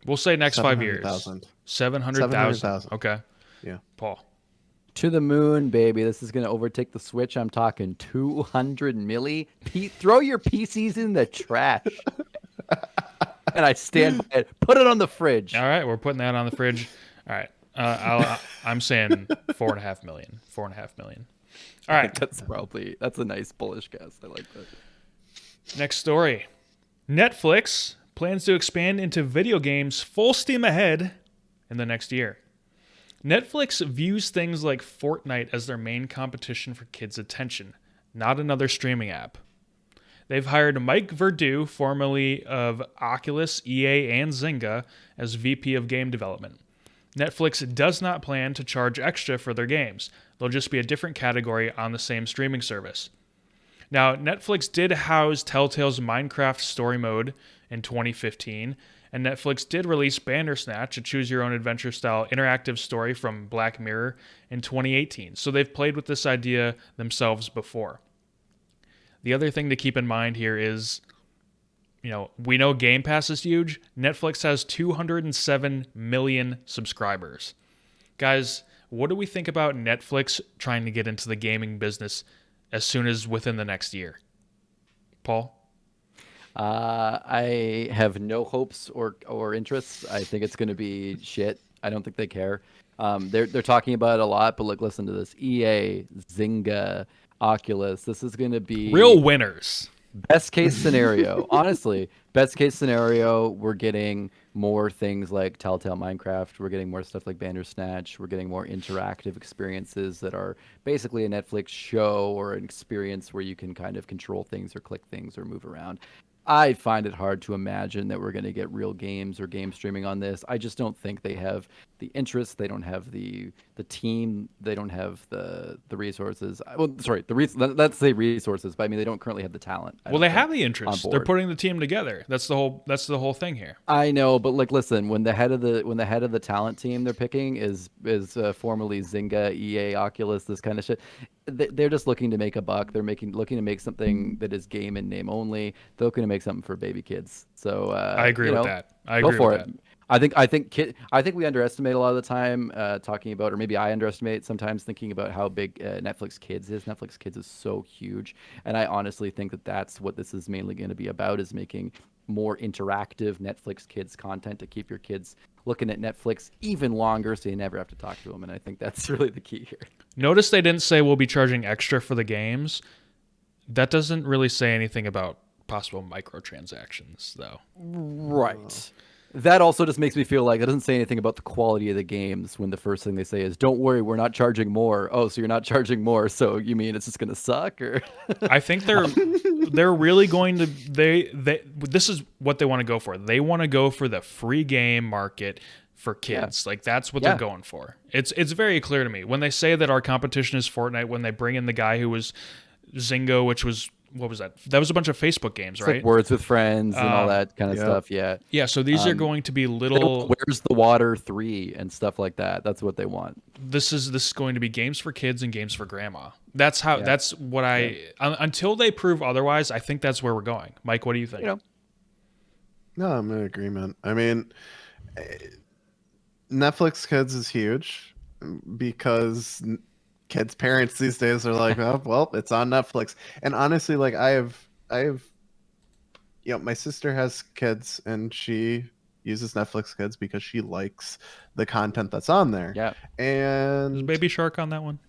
[SPEAKER 1] We'll say next 5 years.
[SPEAKER 2] 700,000.
[SPEAKER 1] 700,000.
[SPEAKER 2] 700,000.
[SPEAKER 1] Okay.
[SPEAKER 2] Yeah.
[SPEAKER 1] Paul.
[SPEAKER 3] To the moon, baby. This is gonna overtake the Switch. I'm talking 200 milli. Throw your PCs in the trash. And I stand by it. Put it on the fridge.
[SPEAKER 1] All right, we're putting that on the fridge. All right. I'm saying 4.5 million. 4.5 million. All right.
[SPEAKER 3] That's a nice bullish guess. I like that.
[SPEAKER 1] Next story. Netflix plans to expand into video games full steam ahead in the next year. Netflix views things like Fortnite as their main competition for kids' attention, not another streaming app. They've hired Mike Verdu, formerly of Oculus, EA, and Zynga, as VP of Game Development. Netflix does not plan to charge extra for their games. They'll just be a different category on the same streaming service. Now, Netflix did house Telltale's Minecraft Story Mode in 2015, and Netflix did release Bandersnatch, a choose-your-own-adventure style interactive story from Black Mirror, in 2018. So they've played with this idea themselves before. The other thing to keep in mind here is, we know Game Pass is huge. Netflix has 207 million subscribers. Guys, what do we think about Netflix trying to get into the gaming business as soon as within the next year? Paul?
[SPEAKER 3] I have no hopes or interests. I think it's going to be shit. I don't think they care. They're talking about it a lot, but look, listen to this. EA, Zynga, Oculus. This is going to be
[SPEAKER 1] real winners.
[SPEAKER 3] Best case scenario. Honestly, best case scenario, we're getting more things like Telltale Minecraft. We're getting more stuff like Bandersnatch. We're getting more interactive experiences that are basically a Netflix show or an experience where you can kind of control things or click things or move around. I find it hard to imagine that we're going to get real games or game streaming on this. I just don't think they have the interest. They don't have the team. They don't have the resources. Well, sorry, let's say resources, but I mean they don't currently have the talent.
[SPEAKER 1] Well, they have the interest. They're putting the team together. That's the whole thing here.
[SPEAKER 3] I know, but like, listen, when the head of the talent team they're picking is formerly Zynga, EA, Oculus, this kind of shit. They're just looking to make a buck. They're looking to make something that is game and name only. They're looking to make something for baby kids. So
[SPEAKER 1] I agree with that.
[SPEAKER 3] Go for it. I think we underestimate a lot of the time talking about, or maybe I underestimate sometimes thinking about how big Netflix Kids is. Netflix Kids is so huge, and I honestly think that that's what this is mainly going to be about: is making more interactive Netflix Kids content to keep your kids looking at Netflix even longer, so you never have to talk to them. And I think that's really the key here. Notice
[SPEAKER 1] they didn't say we'll be charging extra for the games. That doesn't really say anything about possible microtransactions, though.
[SPEAKER 3] Right. That also just makes me feel like it doesn't say anything about the quality of the games when the first thing they say is, "Don't worry, we're not charging more." Oh, so you're not charging more? So you mean it's just going to suck? Or
[SPEAKER 1] I think they're really going to this is what they want to go for. They want to go for the free game market for kids. Like that's what
[SPEAKER 3] Yeah.
[SPEAKER 1] they're going for. It's very clear to me when they say that our competition is Fortnite. When they bring in the guy who was Zynga, which was what was that? That was a bunch of Facebook games,
[SPEAKER 3] It's
[SPEAKER 1] right?
[SPEAKER 3] like Words with Friends and all that kind of
[SPEAKER 2] Yep.
[SPEAKER 3] stuff. Yeah.
[SPEAKER 1] Yeah. So these are going to be
[SPEAKER 3] They want
[SPEAKER 1] little.
[SPEAKER 3] Where's the Water 3 and stuff like that. That's what they want.
[SPEAKER 1] This is going to be games for kids and games for grandma. That's how.
[SPEAKER 3] Yeah.
[SPEAKER 1] That's what until they prove otherwise. I think that's where we're going. Mike, what do you think?
[SPEAKER 3] You know,
[SPEAKER 2] No, I'm in agreement. I mean, Netflix Kids is huge because kids' parents these days are like, oh, well, it's on Netflix. And honestly, like I have, my sister has kids and she uses Netflix Kids because she likes the content that's on there.
[SPEAKER 3] yeah.
[SPEAKER 1] Is
[SPEAKER 2] And
[SPEAKER 1] Baby Shark on that one?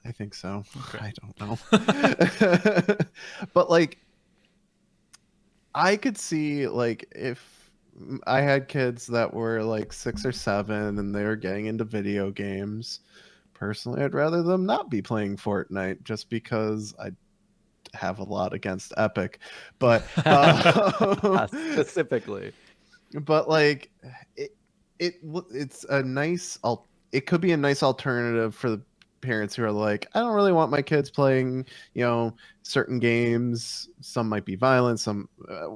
[SPEAKER 2] I think so.
[SPEAKER 1] Okay.
[SPEAKER 2] I don't know. But like, I could see like if I had kids that were like 6 or 7 and they were getting into video games. Personally, I'd rather them not be playing Fortnite just because I have a lot against Epic. But
[SPEAKER 3] Specifically.
[SPEAKER 2] but like it's a nice it could be a nice alternative for the parents who are like, I don't really want my kids playing, certain games. Some might be violent, some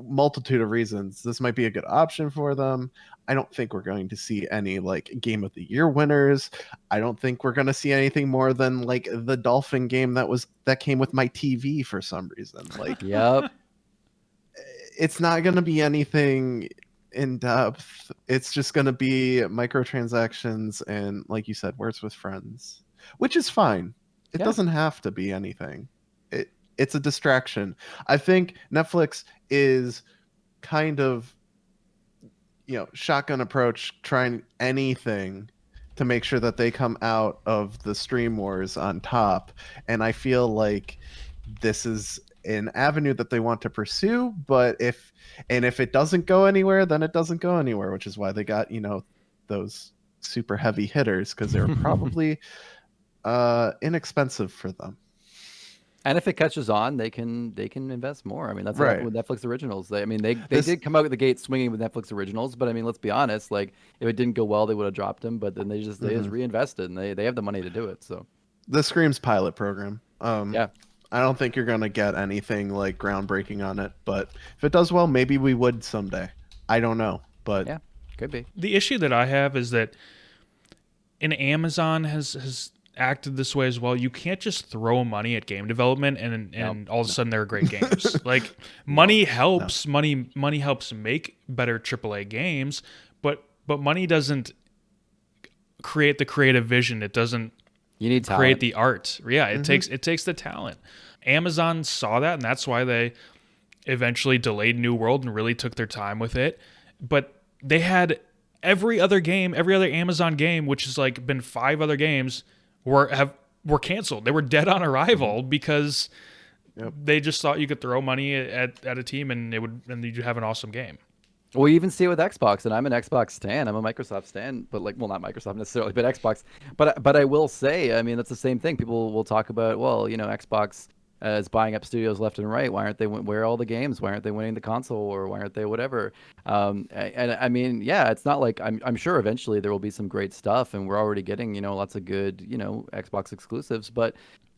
[SPEAKER 2] multitude of reasons. This might be a good option for them. I don't think we're going to see any like game of the year winners. I don't think we're going to see anything more than like the Dolphin game that came with my TV for some reason. Like,
[SPEAKER 3] Yep.
[SPEAKER 2] it's not going to be anything in depth. It's just going to be microtransactions and, like you said, words with friends, which is fine. It
[SPEAKER 3] Yeah.
[SPEAKER 2] doesn't have to be anything. It's a distraction. I think Netflix is kind of, shotgun approach, trying anything to make sure that they come out of the stream wars on top. And I feel like this is an avenue that they want to pursue, but if it doesn't go anywhere, then it doesn't go anywhere, which is why they got, those super heavy hitters, because they're probably inexpensive for them.
[SPEAKER 3] And if it catches on, they can invest more. I mean, that's what
[SPEAKER 2] Right.
[SPEAKER 3] happened with Netflix originals. They did come out of the gate swinging with Netflix originals, but I mean, let's be honest. Like, if it didn't go well, they would have dropped them. But then they just reinvested, and they have the money to do it. So
[SPEAKER 2] The Scream's pilot program.
[SPEAKER 3] yeah,
[SPEAKER 2] I don't think you're gonna get anything like groundbreaking on it, but if it does well, maybe we would someday. I don't know, but
[SPEAKER 3] yeah, could be.
[SPEAKER 1] The issue that I have is that Amazon has acted this way as well. You can't just throw money at game development and all of a sudden they're great games. Like money helps, money helps make better AAA games, but money doesn't create the creative vision. It doesn't
[SPEAKER 3] You need talent.
[SPEAKER 1] create the art. Yeah, it takes the talent. Amazon saw that, and that's why they eventually delayed New World and really took their time with it. But they had every other Amazon game, which has like been 5 other games, were canceled. They were dead on arrival because they just thought you could throw money at a team and you'd have an awesome game.
[SPEAKER 3] Well, you even see it with Xbox, and I'm an Xbox stan. I'm a Microsoft stan, but not Microsoft necessarily, but Xbox. But I will say, I mean, that's the same thing. People will talk about, well, Xbox is buying up studios left and right. Why aren't they? Where are all the games? Why aren't they winning the console? Or why aren't they whatever? And I mean, yeah, it's not like I'm sure eventually there will be some great stuff, and we're already getting lots of good Xbox exclusives, but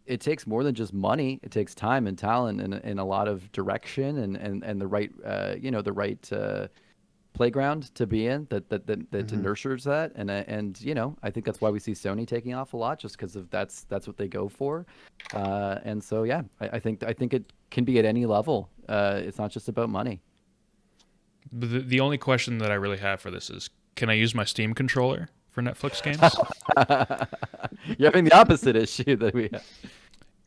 [SPEAKER 3] it takes more than just money. It takes time and talent and a lot of direction and the right the right playground to be in that nurtures that and I think that's why we see Sony taking off a lot, just because of that's what they go for, and so yeah, I think it can be at any level. It's not just about money.
[SPEAKER 1] The only question that I really have for this is, can I use my Steam controller for Netflix games?
[SPEAKER 3] You're having the opposite issue that we have.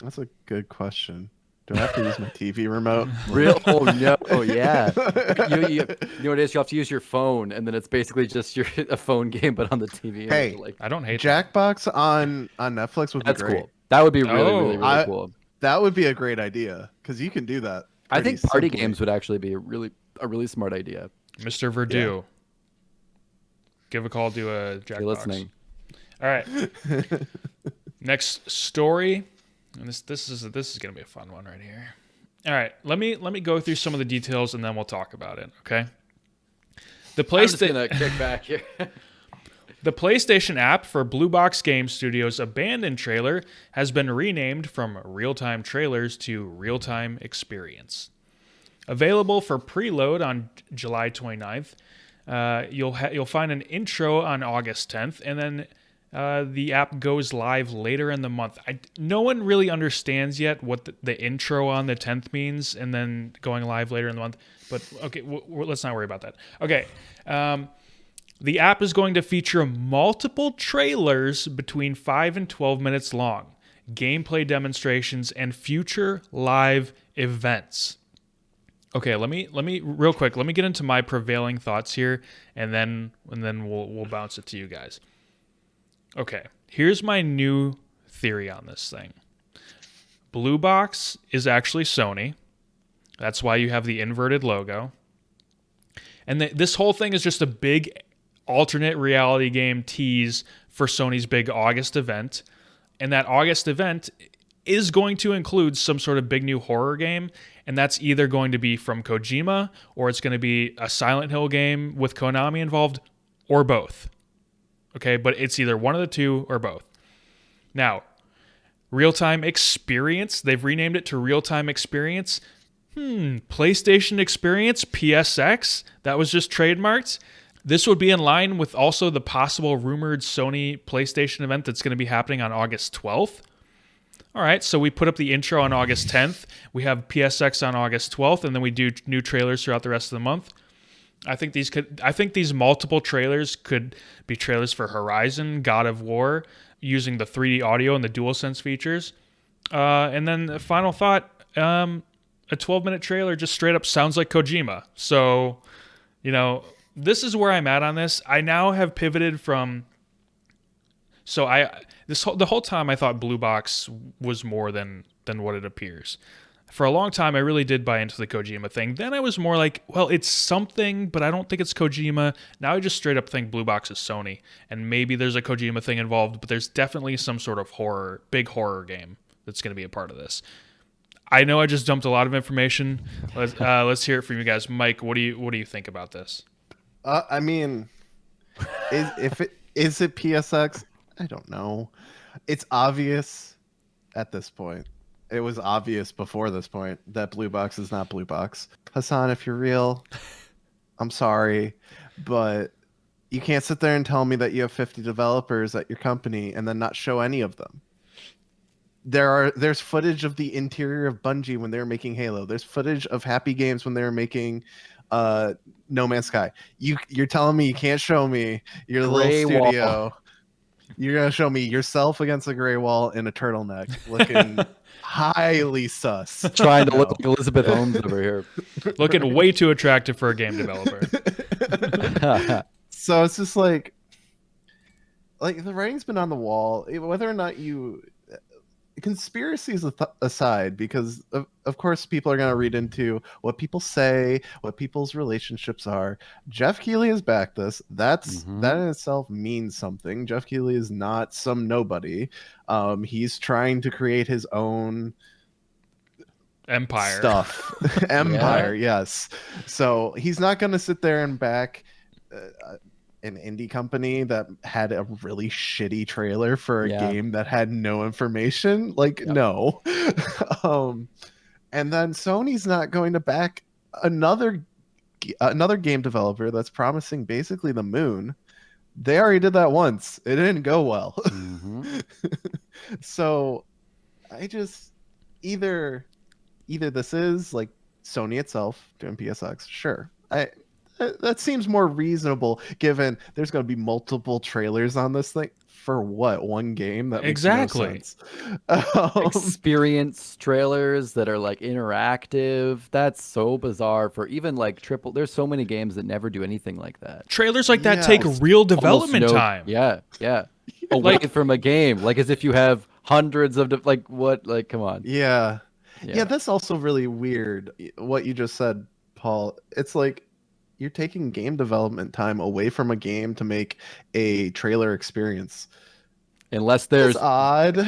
[SPEAKER 2] that's a good question. Do I have to use my TV remote?
[SPEAKER 3] Real? Oh no! Oh yeah. You know what it is? You have to use your phone, and then it's basically just a phone game, but on the TV.
[SPEAKER 2] Hey,
[SPEAKER 1] I don't hate that.
[SPEAKER 2] Jackbox on Netflix would be
[SPEAKER 3] That's
[SPEAKER 2] great.
[SPEAKER 3] cool. That would be really cool.
[SPEAKER 2] That would be a great idea because you can do that.
[SPEAKER 3] I think
[SPEAKER 2] pretty
[SPEAKER 3] party
[SPEAKER 2] simply.
[SPEAKER 3] games would actually be a really smart idea.
[SPEAKER 1] Mr. Verdu, give a call to a Jackbox.
[SPEAKER 3] You're listening.
[SPEAKER 1] All right. Next story. And this is gonna be a fun one right here. All right, let me go through some of the details and then we'll talk about it. Okay. The
[SPEAKER 3] I'm just gonna kick back here.
[SPEAKER 1] The PlayStation app for Blue Box Game Studios' abandoned trailer has been renamed from Real-Time Trailers to Real-Time Experience. Available for preload on July 29th, you'll find an intro on August 10th, and then the app goes live later in the month. No one really understands yet what the intro on the 10th means, and then going live later in the month. But okay, let's not worry about that. Okay. The app is going to feature multiple trailers between 5 and 12 minutes long, gameplay demonstrations, and future live events. Okay, let me real quick. Let me get into my prevailing thoughts here, and then we'll bounce it to you guys. Okay, here's my new theory on this thing. Blue Box is actually Sony. That's why you have the inverted logo. And this whole thing is just a big alternate reality game tease for Sony's big August event. And that August event is going to include some sort of big new horror game. And that's either going to be from Kojima, or it's going to be a Silent Hill game with Konami involved, or both. Okay, but it's either one of the two or both. Now, Real-Time Experience, they've renamed it to Real-Time Experience. PlayStation Experience, PSX, that was just trademarked. This would be in line with also the possible rumored Sony PlayStation event that's going to be happening on August 12th. All right, so we put up the intro on August 10th. We have PSX on August 12th, and then we do new trailers throughout the rest of the month. I think these multiple trailers could be trailers for Horizon, God of War, using the 3D audio and the DualSense features. And then the final thought, a 12-minute trailer just straight up sounds like Kojima. So, this is where I'm at on this. I now have pivoted from. So the whole time I thought Blue Box was more than what it appears. For a long time, I really did buy into the Kojima thing. Then I was more like, well, it's something, but I don't think it's Kojima. Now I just straight up think Blue Box is Sony, and maybe there's a Kojima thing involved, but there's definitely some sort of big horror game that's going to be a part of this. I know I just dumped a lot of information. Let's hear it from you guys. Mike, what do you think about this?
[SPEAKER 2] I mean, is it PSX? I don't know. It's obvious at this point. It was obvious before this point that Blue Box is not Blue Box. Hassan, if you're real, I'm sorry, but you can't sit there and tell me that you have 50 developers at your company and then not show any of them. There's footage of the interior of Bungie when they were making Halo. There's footage of Happy Games when they were making No Man's Sky. You're telling me you can't show me your
[SPEAKER 3] Gray
[SPEAKER 2] little studio.
[SPEAKER 3] wall.
[SPEAKER 2] You're gonna show me yourself against a gray wall in a turtleneck, looking highly sus.
[SPEAKER 3] Trying to look like Elizabeth Holmes over here.
[SPEAKER 1] Looking way too attractive for a game developer.
[SPEAKER 2] So it's just like the writing's been on the wall. Whether or not conspiracies aside, because of course people are going to read into what people say, what people's relationships are. Jeff Keighley has backed this. That in itself means something. Jeff Keighley is not some nobody. He's trying to create his own
[SPEAKER 1] empire
[SPEAKER 2] stuff. Empire, yes. So he's not going to sit there and back an indie company that had a really shitty trailer for a game that had no information. No. And then Sony's not going to back another game developer that's promising basically the moon. They already did that once. It didn't go well. So I just either this is like Sony itself doing PSX. Sure. That seems more reasonable, given there's going to be multiple trailers on this thing for what, one game? That makes no sense.
[SPEAKER 3] Experience trailers that are like interactive. That's so bizarre for even like triple. There's so many games that never do anything like that.
[SPEAKER 1] Trailers like that take real development time.
[SPEAKER 3] Yeah. Away from a game, like as if you have hundreds of come on.
[SPEAKER 2] Yeah, that's also really weird. What you just said, Paul. It's like you're taking game development time away from a game to make a trailer experience.
[SPEAKER 3] Unless there's
[SPEAKER 2] odd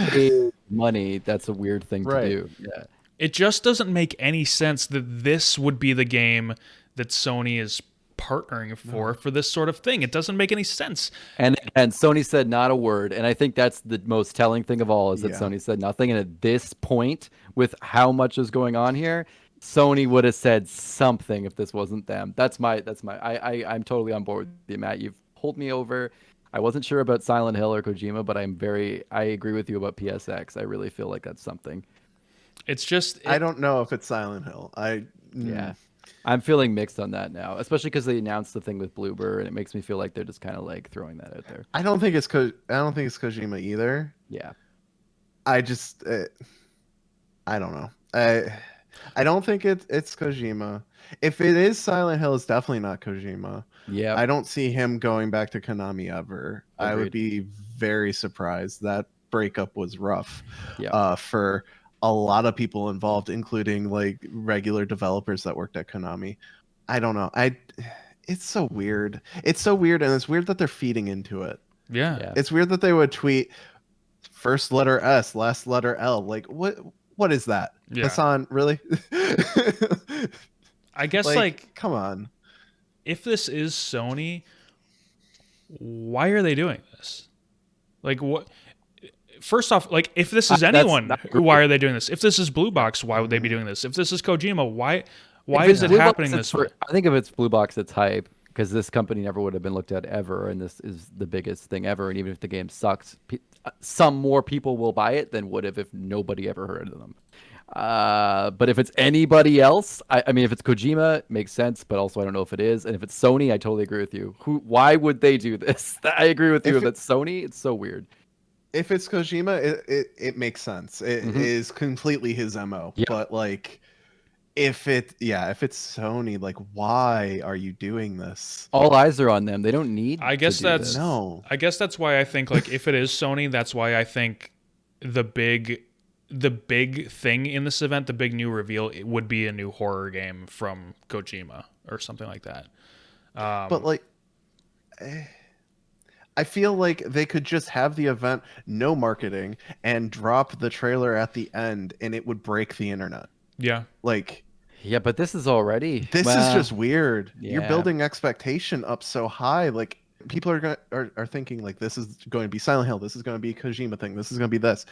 [SPEAKER 3] money, that's a weird thing to do. Yeah.
[SPEAKER 1] It just doesn't make any sense that this would be the game that Sony is partnering for this sort of thing? It doesn't make any sense.
[SPEAKER 3] And Sony said not a word, and I think that's the most telling thing of all is that Sony said nothing. And at this point, with how much is going on here, Sony would have said something if this wasn't them. I'm totally on board with you, Matt. You've pulled me over. I wasn't sure about Silent Hill or Kojima, but I agree with you about PSX. I really feel like that's something.
[SPEAKER 1] It's just
[SPEAKER 2] I don't know if it's Silent Hill.
[SPEAKER 3] Yeah. I'm feeling mixed on that now, especially because they announced the thing with Bloober, and it makes me feel like they're just kind of like throwing that out there.
[SPEAKER 2] I don't think it's Kojima either.
[SPEAKER 3] Yeah.
[SPEAKER 2] I just I don't know. I don't think it's Kojima. If it is Silent Hill, it's definitely not Kojima.
[SPEAKER 3] Yeah.
[SPEAKER 2] I don't see him going back to Konami ever.
[SPEAKER 3] Agreed.
[SPEAKER 2] I would be very surprised. That breakup was rough for a lot of people involved, including like regular developers that worked at Konami. I don't know. It's so weird. It's so weird, and it's weird that they're feeding into it.
[SPEAKER 1] Yeah.
[SPEAKER 2] It's weird that they would tweet first letter S, last letter L. Like what is that?
[SPEAKER 1] Yeah.
[SPEAKER 2] Hassan, really?
[SPEAKER 1] I guess like
[SPEAKER 2] come on.
[SPEAKER 1] If this is Sony, why are they doing this? Like what? First off, like if this is anyone, why are they doing this? If this is Blue Box, why would they be doing this? If this is Kojima, why is it happening this way?
[SPEAKER 3] I think if it's Blue Box, it's hype because this company never would have been looked at ever, and this is the biggest thing ever. And even if the game sucks, some more people will buy it than would have if nobody ever heard of them. But if it's anybody else, I mean, if it's Kojima, it makes sense, but also I don't know if it is. And if it's Sony, I totally agree with you. Why would they do this? I agree with you. If it's Sony, it's so weird.
[SPEAKER 2] If it's Kojima, it makes sense. It is completely his MO. Yeah. But like, if it's Sony, like, why are you doing this?
[SPEAKER 3] All eyes are on them. They don't need.
[SPEAKER 1] I guess that's
[SPEAKER 2] no.
[SPEAKER 1] I guess that's why I think like if it is Sony, that's why I think the big thing in this event, the big new reveal, it would be a new horror game from Kojima or something like that.
[SPEAKER 2] But like, I feel like they could just have the event, no marketing, and drop the trailer at the end, and it would break the internet.
[SPEAKER 1] Yeah.
[SPEAKER 2] Like.
[SPEAKER 3] Yeah, but this is already.
[SPEAKER 2] This is just weird.
[SPEAKER 3] Yeah.
[SPEAKER 2] You're building expectation up so high, like. People are thinking like this is going to be Silent Hill, this is going to be a Kojima thing, this is going to be this.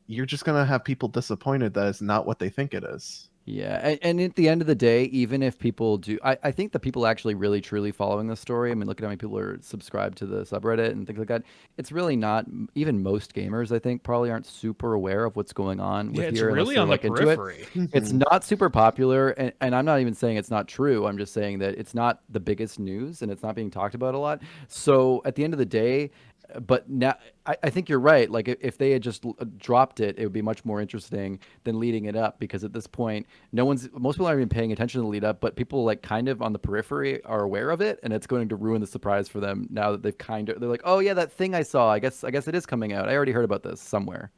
[SPEAKER 2] You're just going to have people disappointed that it's not what they think it is.
[SPEAKER 3] Yeah, and at the end of the day, even if people do, I think the people actually really truly following the story, I mean, look at how many people are subscribed to the subreddit and things like that. It's really not, even most gamers, I think, probably aren't super aware of what's going on with
[SPEAKER 1] it's
[SPEAKER 3] here.
[SPEAKER 1] really on the periphery.
[SPEAKER 3] It's not super popular, and I'm not even saying it's not true. I'm just saying that it's not the biggest news, and it's not being talked about a lot. So at the end of the day, but now I think you're right. Like if they had just dropped it, it would be much more interesting than leading it up, because at this point, most people aren't even paying attention to the lead up, but people like kind of on the periphery are aware of it, and it's going to ruin the surprise for them now that they're like, oh yeah, that thing I saw, I guess it is coming out. I already heard about this somewhere.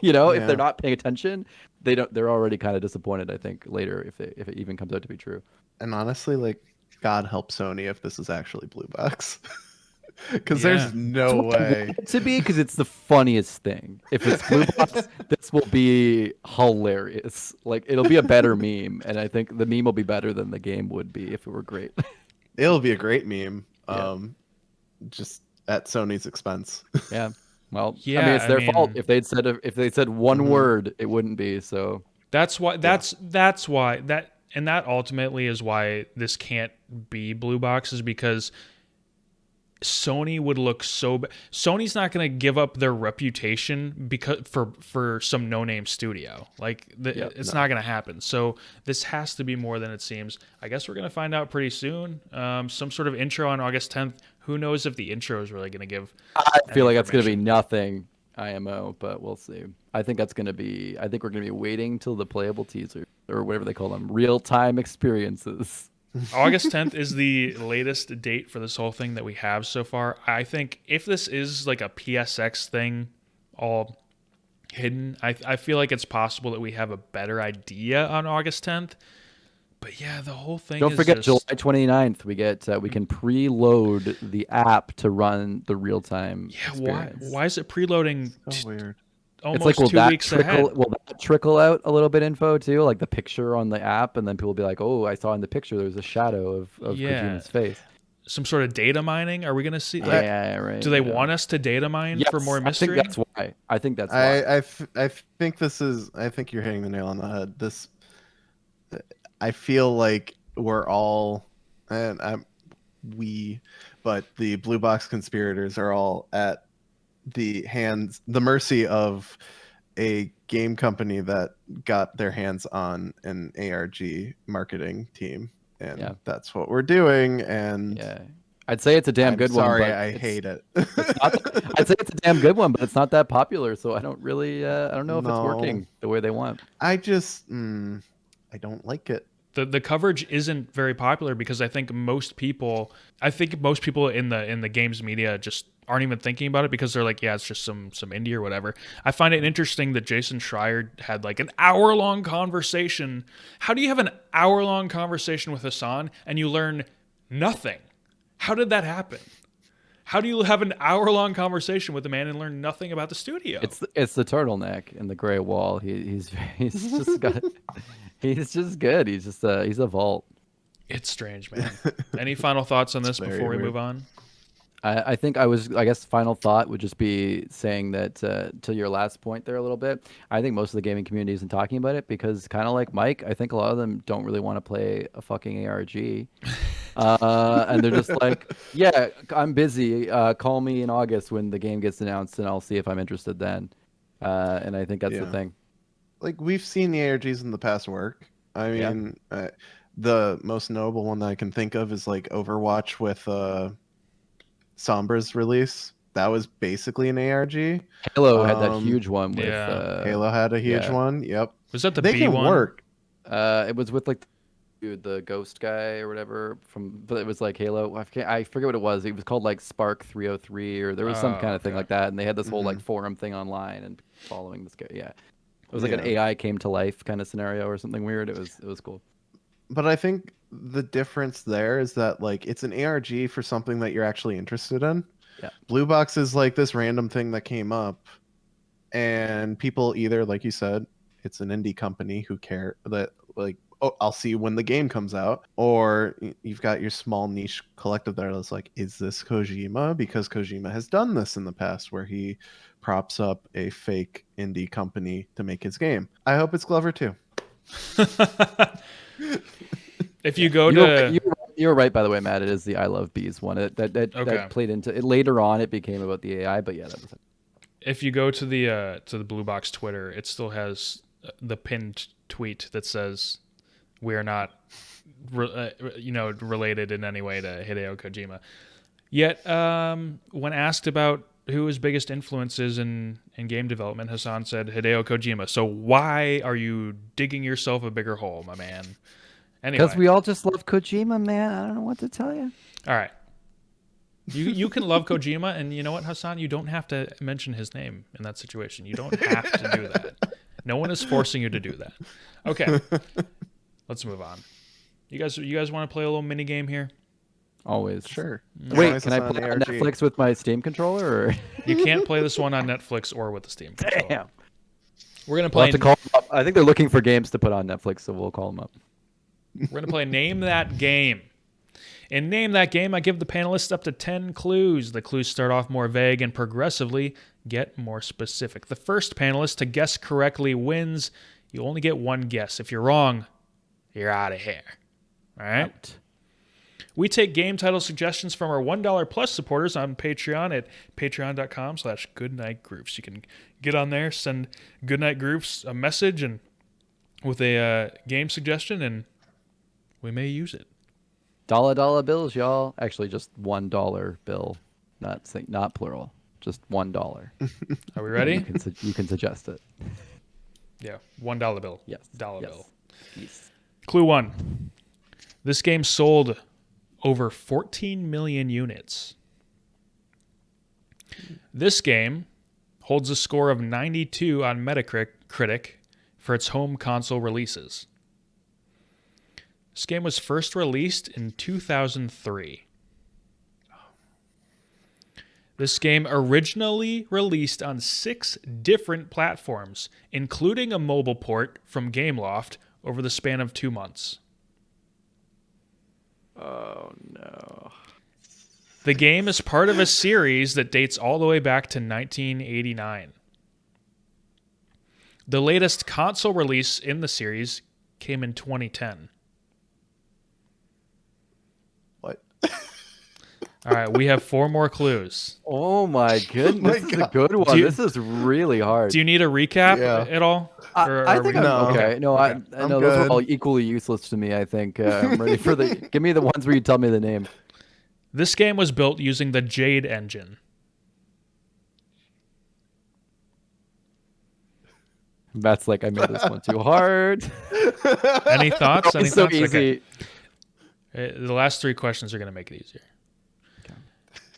[SPEAKER 3] If they're not paying attention, they're already kind of disappointed, I think, later if it even comes out to be true.
[SPEAKER 2] And honestly, like, God help Sony if this is actually Blue Box. Because there's no way
[SPEAKER 3] to be, because it's the funniest thing. If it's Blue Box, this will be hilarious. Like, it'll be a better meme, and I think the meme will be better than the game would be if it were great.
[SPEAKER 2] It'll be a great meme, just at Sony's expense.
[SPEAKER 3] Yeah. Well,
[SPEAKER 1] yeah,
[SPEAKER 3] I mean, it's their fault. If they'd said one word, it wouldn't be. So
[SPEAKER 1] that's why and that ultimately is why this can't be Blue Box, is because Sony would look so bad. Sony's not going to give up their reputation because for some no-name studio. Like it's not going to happen. So this has to be more than it seems. I guess we're going to find out pretty soon. Some sort of intro on August 10th. Who knows if the intro is really going to give?
[SPEAKER 3] I feel like that's going to be nothing IMO, but we'll see. I think we're going to be waiting till the playable teaser, or whatever they call them, real-time experiences.
[SPEAKER 1] August 10th is the latest date for this whole thing that we have so far. I think if this is like a PSX thing all hidden, I feel like it's possible that we have a better idea on August 10th. But yeah, the whole thing
[SPEAKER 3] Don't
[SPEAKER 1] is
[SPEAKER 3] forget,
[SPEAKER 1] just...
[SPEAKER 3] July 29th, we can preload the app to run the real-time experience.
[SPEAKER 1] Why is it preloading
[SPEAKER 2] so weird.
[SPEAKER 3] It's like,
[SPEAKER 1] almost
[SPEAKER 3] will
[SPEAKER 1] 2
[SPEAKER 3] that
[SPEAKER 1] weeks ahead.
[SPEAKER 3] trickle out a little bit info too, like the picture on the app, and then people will be like, "Oh, I saw in the picture there was a shadow of
[SPEAKER 1] Yeah.
[SPEAKER 3] Kojima's face."
[SPEAKER 1] Some sort of data mining? Are we going to see? Like,
[SPEAKER 3] Yeah, right.
[SPEAKER 1] do they want us to data mine for more mystery?
[SPEAKER 3] I think that's why. I think that's why.
[SPEAKER 2] I think this is. I think you're hitting the nail on the head. This. I feel like we're all, and but the blue box conspirators are all at the mercy of a game company that got their hands on an ARG marketing team, and that's what we're doing. And
[SPEAKER 3] yeah, I'd say it's a damn good
[SPEAKER 2] sorry,
[SPEAKER 3] one. But
[SPEAKER 2] I hate it.
[SPEAKER 3] I'd say it's a damn good one, but it's not that popular, so I don't really, I don't know if it's
[SPEAKER 2] No.
[SPEAKER 3] working the way they want.
[SPEAKER 2] I just, I don't like it.
[SPEAKER 1] The coverage isn't very popular because I think most people in the games media just aren't even thinking about it because they're like, yeah, it's just some indie or whatever. I find it interesting that Jason Schreier had like an hour-long conversation. How do you have an hour-long conversation with Hassan and you learn nothing? How did that happen? How do you have an hour-long conversation with a man and learn nothing about the studio?
[SPEAKER 3] It's the turtleneck and the gray wall. He's just got. He's just good. He's a vault.
[SPEAKER 1] It's strange, man. Any final thoughts on this before we move on?
[SPEAKER 3] I guess final thought would just be saying that to your last point there a little bit. I think most of the gaming community isn't talking about it because kind of like Mike, I think a lot of them don't really want to play a fucking ARG. And they're just like, yeah, I'm busy. Call me in August when the game gets announced and I'll see if I'm interested then. And I think that's the thing.
[SPEAKER 2] Like, we've seen the ARGs in the past work. I mean, the most notable one that I can think of is like Overwatch with Sombra's release. That was basically an ARG.
[SPEAKER 3] Halo had that huge one with
[SPEAKER 2] Halo had a huge one. Yep.
[SPEAKER 1] Was that the
[SPEAKER 2] they
[SPEAKER 1] B
[SPEAKER 2] can
[SPEAKER 1] one?
[SPEAKER 2] Work.
[SPEAKER 3] It was with like the ghost guy or whatever but it was like Halo. I forget what it was. It was called like Spark 303 or there was some kind of thing like that, and they had this whole like forum thing online and following this guy. Yeah. It was like an AI came to life kind of scenario or something weird. It was cool.
[SPEAKER 2] But I think the difference there is that like it's an ARG for something that you're actually interested in.
[SPEAKER 3] Yeah.
[SPEAKER 2] Blue Box is like this random thing that came up, and people either, like you said, it's an indie company who care that like, oh, I'll see when the game comes out, or you've got your small niche collective there that's like, is this Kojima? Because Kojima has done this in the past where he props up a fake indie company to make his game. I hope it's Glover too.
[SPEAKER 1] If you go to
[SPEAKER 3] you're right, by the way, Matt. It is the I Love Bees one. That played into it. Later on, it became about the AI, but yeah, that was it.
[SPEAKER 1] If you go to the Blue Box Twitter, it still has the pinned tweet that says, "We are not, related in any way to Hideo Kojima." Yet, when asked about who his biggest influence is in game development, Hassan said Hideo Kojima. So why are you digging yourself a bigger hole, my man? Anyway.
[SPEAKER 3] Because we all just love Kojima, man. I don't know what to tell you.
[SPEAKER 1] All right. You can love Kojima, and you know what, Hassan? You don't have to mention his name in that situation. You don't have to do that. No one is forcing you to do that. Okay. Let's move on. You guys want to play a little mini game here?
[SPEAKER 3] Always.
[SPEAKER 2] Sure.
[SPEAKER 3] Wait, can I play on Netflix with my Steam controller? Or?
[SPEAKER 1] You can't play this one on Netflix or with the Steam controller.
[SPEAKER 3] Damn.
[SPEAKER 1] We're going to play...
[SPEAKER 3] We'll have to call them up. I think they're looking for games to put on Netflix, so we'll call them up.
[SPEAKER 1] We're going to play Name That Game. In Name That Game, I give the panelists up to 10 clues. The clues start off more vague and progressively get more specific. The first panelist to guess correctly wins. You only get one guess. If you're wrong, you're out of here. All right?
[SPEAKER 3] Out.
[SPEAKER 1] We take game title suggestions from our $1 plus supporters on Patreon at patreon.com/goodnightgroofs. You can get on there, send Goodnight Groofs a message and with a game suggestion, and we may use it.
[SPEAKER 3] Dollar bills, y'all. Actually, just $1 bill, not plural. Just $1.
[SPEAKER 1] Are we ready?
[SPEAKER 3] You can suggest it.
[SPEAKER 1] Yeah, $1 bill.
[SPEAKER 3] Yes.
[SPEAKER 1] Dollar bill.
[SPEAKER 3] Yes.
[SPEAKER 1] Clue 1. This game sold over 14 million units. This game holds a score of 92 on Metacritic for its home console releases. This game was first released in 2003. This game originally released on 6 different platforms, including a mobile port from Gameloft over the span of 2 months.
[SPEAKER 3] Oh, no.
[SPEAKER 1] The game is part of a series that dates all the way back to 1989. The latest console release in the series came in 2010.
[SPEAKER 2] What?
[SPEAKER 1] All right, we have 4 more clues.
[SPEAKER 3] Oh my goodness,
[SPEAKER 2] my
[SPEAKER 3] this is a
[SPEAKER 2] God.
[SPEAKER 3] good one.
[SPEAKER 1] you-
[SPEAKER 3] This is really hard.
[SPEAKER 1] Do you need a recap
[SPEAKER 2] Yeah.
[SPEAKER 1] at all? Or
[SPEAKER 3] I
[SPEAKER 1] are
[SPEAKER 3] think
[SPEAKER 1] we-
[SPEAKER 3] I'm
[SPEAKER 2] No.
[SPEAKER 3] okay. No,
[SPEAKER 1] Okay.
[SPEAKER 3] I
[SPEAKER 2] I'm
[SPEAKER 3] know those were
[SPEAKER 2] good.
[SPEAKER 3] all equally useless to me. I think I'm ready for the. Give me the ones where you tell me the name.
[SPEAKER 1] This game was built using the Jade engine.
[SPEAKER 3] Matt's like, I made this one too hard.
[SPEAKER 1] Any thoughts? Any
[SPEAKER 3] It's so
[SPEAKER 1] thoughts? Okay.
[SPEAKER 3] easy.
[SPEAKER 1] The last 3 questions are going to make it easier.
[SPEAKER 3] Okay.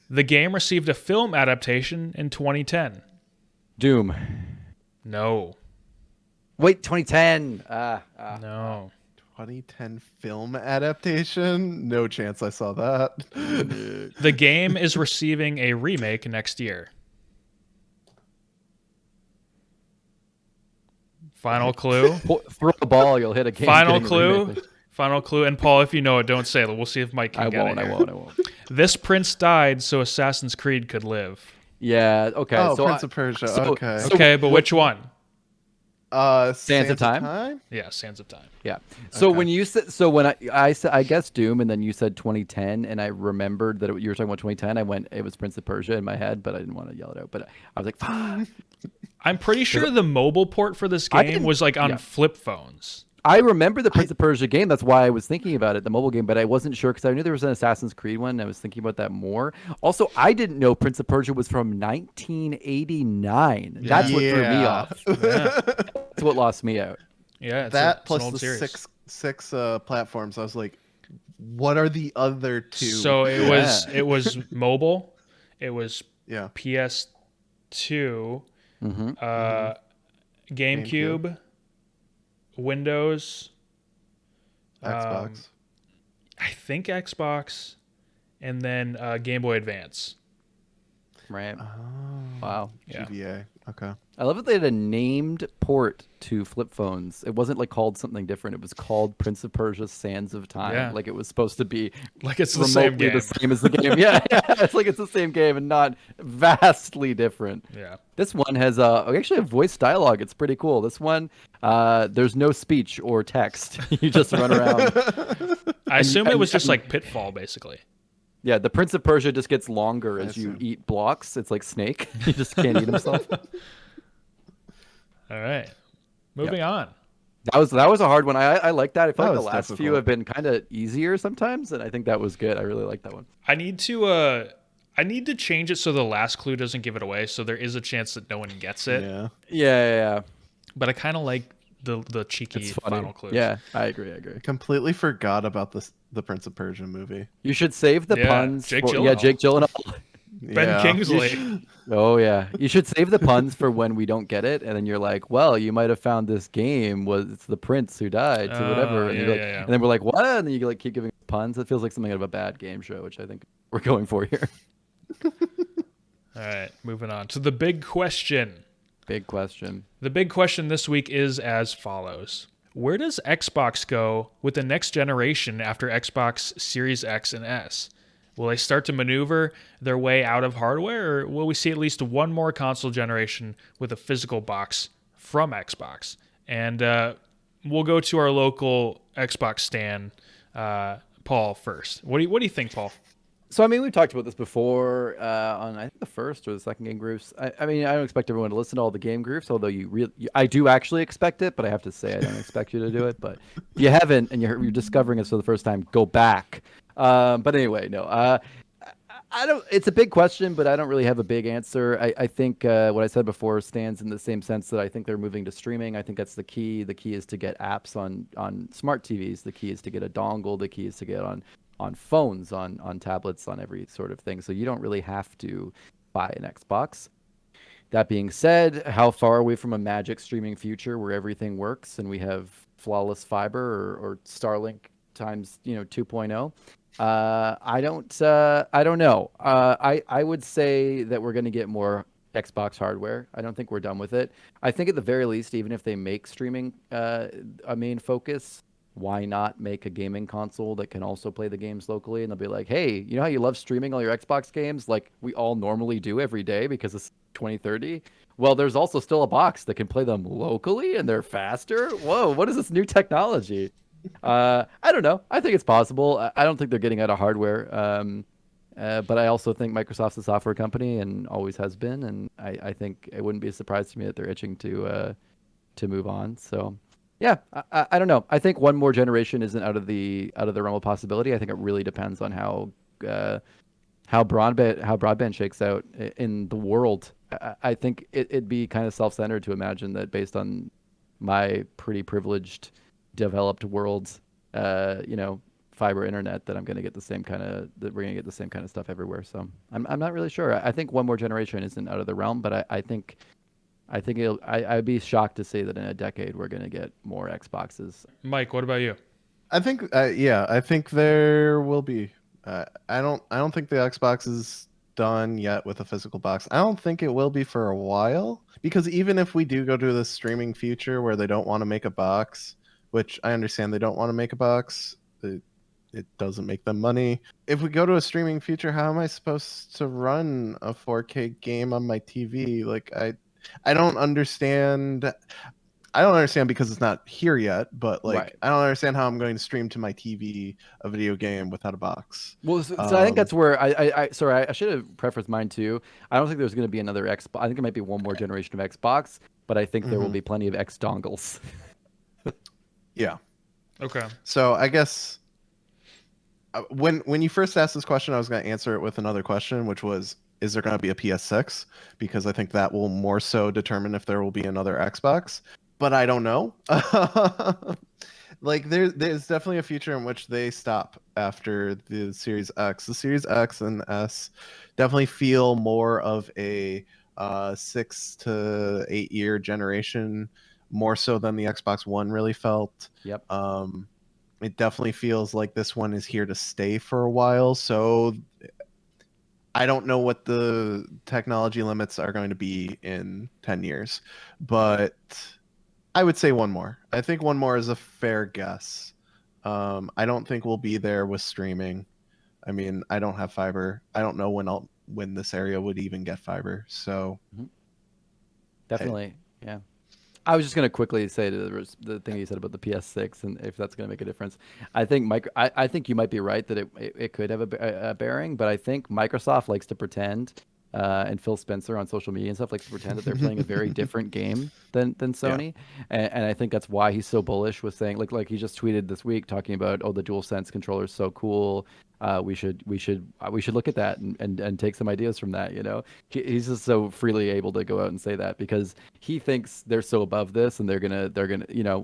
[SPEAKER 1] The game received a film adaptation in 2010.
[SPEAKER 3] Doom.
[SPEAKER 1] No.
[SPEAKER 3] Wait, 2010.
[SPEAKER 1] No.
[SPEAKER 2] 2010 film adaptation? No chance I saw that.
[SPEAKER 1] The game is receiving a remake next year. Final clue.
[SPEAKER 3] Throw a ball, you'll hit a game.
[SPEAKER 1] Final
[SPEAKER 3] getting a
[SPEAKER 1] clue.
[SPEAKER 3] remake.
[SPEAKER 1] Final clue. And Paul, if you know it, don't say it. We'll see if Mike can
[SPEAKER 3] I
[SPEAKER 1] get
[SPEAKER 3] won't.
[SPEAKER 1] it.
[SPEAKER 3] I
[SPEAKER 1] here.
[SPEAKER 3] won't.
[SPEAKER 1] This prince died so Assassin's Creed could live.
[SPEAKER 3] Yeah. Okay.
[SPEAKER 2] Oh,
[SPEAKER 3] so
[SPEAKER 2] Prince of Persia. Okay.
[SPEAKER 1] Okay, but which one?
[SPEAKER 2] Sands
[SPEAKER 3] of Time?
[SPEAKER 1] Yeah, Sands of Time.
[SPEAKER 3] Yeah. So
[SPEAKER 2] Okay.
[SPEAKER 3] when you said, so when I said, I guess Doom, and then you said 2010, and I remembered that you were talking about 2010. I went, it was Prince of Persia in my head, but I didn't want to yell it out. But I was like, fuck.
[SPEAKER 1] I'm pretty sure the mobile port for this
[SPEAKER 3] I
[SPEAKER 1] game
[SPEAKER 3] didn't-
[SPEAKER 1] was like on
[SPEAKER 3] yeah.
[SPEAKER 1] flip phones.
[SPEAKER 3] I remember the Prince of Persia game. That's why I was thinking about it, the mobile game, but I wasn't sure because I knew there was an Assassin's Creed one. And I was thinking about that more. Also, I didn't know Prince of Persia was from 1989. That's what threw me off.
[SPEAKER 1] Yeah.
[SPEAKER 3] That's what lost me out.
[SPEAKER 1] Yeah, it's
[SPEAKER 2] That
[SPEAKER 1] it's an
[SPEAKER 2] plus
[SPEAKER 1] old
[SPEAKER 2] the
[SPEAKER 1] series.
[SPEAKER 2] six platforms. I was like, what are the other 2?
[SPEAKER 1] So it was mobile, it was
[SPEAKER 2] yeah.
[SPEAKER 1] PS2,
[SPEAKER 3] Mm-hmm.
[SPEAKER 1] GameCube, Windows,
[SPEAKER 2] Xbox.
[SPEAKER 1] I think Xbox, and then Game Boy Advance.
[SPEAKER 3] Right.
[SPEAKER 2] Oh,
[SPEAKER 3] Wow.
[SPEAKER 1] Yeah.
[SPEAKER 2] GBA. Okay.
[SPEAKER 3] I love that they had a named port to flip phones. It wasn't like called something different. It was called Prince of Persia: Sands of Time.
[SPEAKER 1] Yeah.
[SPEAKER 3] Like it was supposed to be
[SPEAKER 1] Like it's the same
[SPEAKER 3] remotely
[SPEAKER 1] game.
[SPEAKER 3] the same as the game. Yeah, it's like it's the same game and not vastly different.
[SPEAKER 1] Yeah.
[SPEAKER 3] This one has actually a voice dialogue. It's pretty cool. This one, there's no speech or text. You just run around.
[SPEAKER 1] I assume it was
[SPEAKER 3] and-
[SPEAKER 1] just like Pitfall, basically.
[SPEAKER 3] Yeah, the Prince of Persia just gets longer as you
[SPEAKER 2] assume.
[SPEAKER 3] eat blocks. It's like Snake. He just can't eat himself.
[SPEAKER 1] All right. Moving on.
[SPEAKER 3] That was a hard one. I like that. I feel
[SPEAKER 2] That
[SPEAKER 3] like the
[SPEAKER 2] was
[SPEAKER 3] last few
[SPEAKER 2] difficult.
[SPEAKER 3] have been kind of easier sometimes, and I think that was good. I really like that one.
[SPEAKER 1] I need to change it so the last clue doesn't give it away, so there is a chance that no one gets it.
[SPEAKER 2] Yeah.
[SPEAKER 3] Yeah.
[SPEAKER 1] But I kind of like the cheeky
[SPEAKER 3] It's funny.
[SPEAKER 1] final clues.
[SPEAKER 3] Yeah, I agree.
[SPEAKER 2] Completely forgot about the Prince of Persia movie.
[SPEAKER 3] You should save the
[SPEAKER 1] Yeah,
[SPEAKER 3] puns.
[SPEAKER 1] Jake
[SPEAKER 3] for,
[SPEAKER 1] Gyllenhaal.
[SPEAKER 3] Jake Gyllenhaal.
[SPEAKER 1] Ben
[SPEAKER 2] Yeah.
[SPEAKER 1] Kingsley.
[SPEAKER 3] Oh yeah, you should save the puns for when we don't get it, and then you're like, well, you might have found this game was it's the prince who died, so whatever. And,
[SPEAKER 1] yeah,
[SPEAKER 3] you're like,
[SPEAKER 1] yeah.
[SPEAKER 3] and then we're like, what? And then you like keep giving puns. It feels like something out of a bad game show, which I think we're going for here.
[SPEAKER 1] All right, moving on to the big question.
[SPEAKER 3] Big question.
[SPEAKER 1] The big question this week is as follows. Where does Xbox go with the next generation after Xbox Series X and S? Will they start to maneuver their way out of hardware, or will we see at least one more console generation with a physical box from Xbox? And we'll go to our local Xbox stan, Paul, first. What do you think, Paul?
[SPEAKER 3] So I mean, we've talked about this before on I think the first or the second Game Groofs. I mean, I don't expect everyone to listen to all the Game Groofs, although I do actually expect it, but I have to say I don't expect you to do it. But if you haven't and you're discovering us for the first time, go back. But anyway, no. I don't. It's a big question, but I don't really have a big answer. I think what I said before stands in the same sense that I think they're moving to streaming. I think that's the key. The key is to get apps on smart TVs. The key is to get a dongle. The key is to get on phones, on tablets, on every sort of thing. So you don't really have to buy an Xbox. That being said, how far are we from a magic streaming future where everything works and we have flawless fiber or Starlink times 2.0? I don't. I don't know. I would say that we're going to get more Xbox hardware. I don't think we're done with it. I think at the very least, even if they make streaming a main focus, why not make a gaming console that can also play the games locally? And they'll be like, hey, you know how you love streaming all your Xbox games like we all normally do every day because it's 2030? Well, there's also still a box that can play them locally and they're faster. Whoa, what is this new technology? I don't know. I think it's possible. I don't think they're getting out of hardware. But I also think Microsoft's a software company and always has been, and I think it wouldn't be a surprise to me that they're itching to move on. So, yeah, I don't know. I think one more generation isn't out of the realm of possibility. I think it really depends on how broadband shakes out in the world. I think it'd be kind of self-centered to imagine that based on my pretty privileged developed world, you know, fiber internet, that I'm going to get the same kind of that we're going to get the same kind of stuff everywhere. So I'm not really sure. I think one more generation isn't out of the realm, but I think I'd be shocked to say that in a decade we're going to get more Xboxes.
[SPEAKER 1] Mike, what about you?
[SPEAKER 2] I think, yeah, I think there will be. I don't think the Xbox is done yet with a physical box. I don't think it will be for a while because even if we do go to the streaming future where they don't want to make a box, which I understand they don't want to make a box, it doesn't make them money. If we go to a streaming future, how am I supposed to run a 4K game on my TV? Like I don't understand. I don't understand because it's not here yet, but like
[SPEAKER 3] Right.
[SPEAKER 2] I don't understand how I'm going to stream to my TV a video game without a box.
[SPEAKER 3] Well, so I think that's where sorry, I should have prefaced mine too. I don't think there's going to be another Xbox. I think it might be one more generation of Xbox, but I think there will
[SPEAKER 2] Mhm.
[SPEAKER 3] be plenty of X dongles.
[SPEAKER 2] Yeah.
[SPEAKER 1] Okay.
[SPEAKER 2] So I guess when you first asked this question, I was going to answer it with another question, which was, is there going to be a PS6? Because I think that will more so determine if there will be another Xbox. But I don't know. Like there's definitely a future in which they stop after the Series X. The Series X and S definitely feel more of a 6 to 8 year generation, more so than the Xbox One really felt.
[SPEAKER 3] Yep.
[SPEAKER 2] It definitely feels like this one is here to stay for a while. So I don't know what the technology limits are going to be in 10 years, but I would say one more. I think one more is a fair guess. I don't think we'll be there with streaming. I mean, I don't have fiber. I don't know when this area would even get fiber. So
[SPEAKER 3] Definitely. Yeah. I was just going to quickly say the thing you said about the PS6 and if that's going to make a difference. I think I think you might be right that it could have a bearing, but I think Microsoft likes to pretend, and Phil Spencer on social media and stuff likes to pretend that they're playing a very different game than
[SPEAKER 2] yeah.
[SPEAKER 3] Sony, and I think that's why he's so bullish with saying like he just tweeted this week talking about, oh, the DualSense controller is so cool. We should look at that and take some ideas from that. You know, he's just so freely able to go out and say that because he thinks they're so above this and they're gonna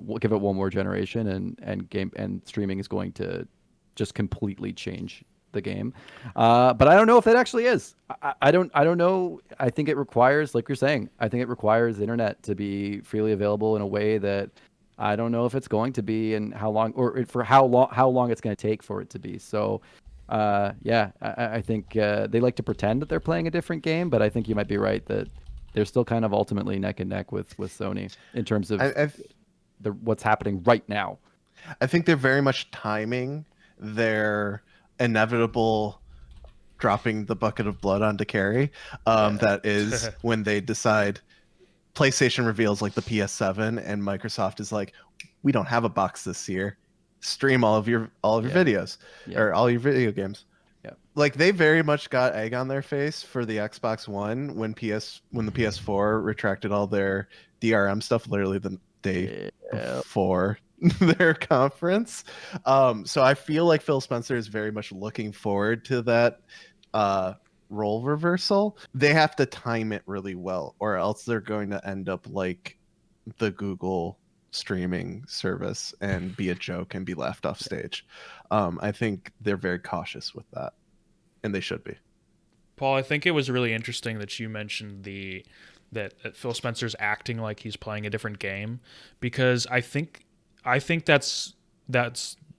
[SPEAKER 3] we'll give it one more generation and game and streaming is going to just completely change the game. But I don't know if it actually is. I don't know. I think it requires, like you're saying, I think it requires the internet to be freely available in a way that I don't know if it's going to be and how long or for how long it's going to take for it to be. So yeah, I think they like to pretend that they're playing a different game, but I think you might be right that they're still kind of ultimately neck and neck with Sony in terms of what's happening right now.
[SPEAKER 2] I think they're very much timing their inevitable dropping the bucket of blood onto Carrie. That is when they decide PlayStation reveals like the PS7 and Microsoft is like, we don't have a box this year. Stream all of your videos or all your video games.
[SPEAKER 3] Yeah.
[SPEAKER 2] Like they very much got egg on their face for the Xbox One when the PS4 retracted all their DRM stuff literally the day before their conference. So I feel like Phil Spencer is very much looking forward to that role reversal. They have to time it really well, or else they're going to end up like the Google streaming service and be a joke and be laughed off stage. I think they're very cautious with that, and they should be.
[SPEAKER 1] Paul, I think it was really interesting that you mentioned that Phil Spencer's acting like he's playing a different game, because I think that's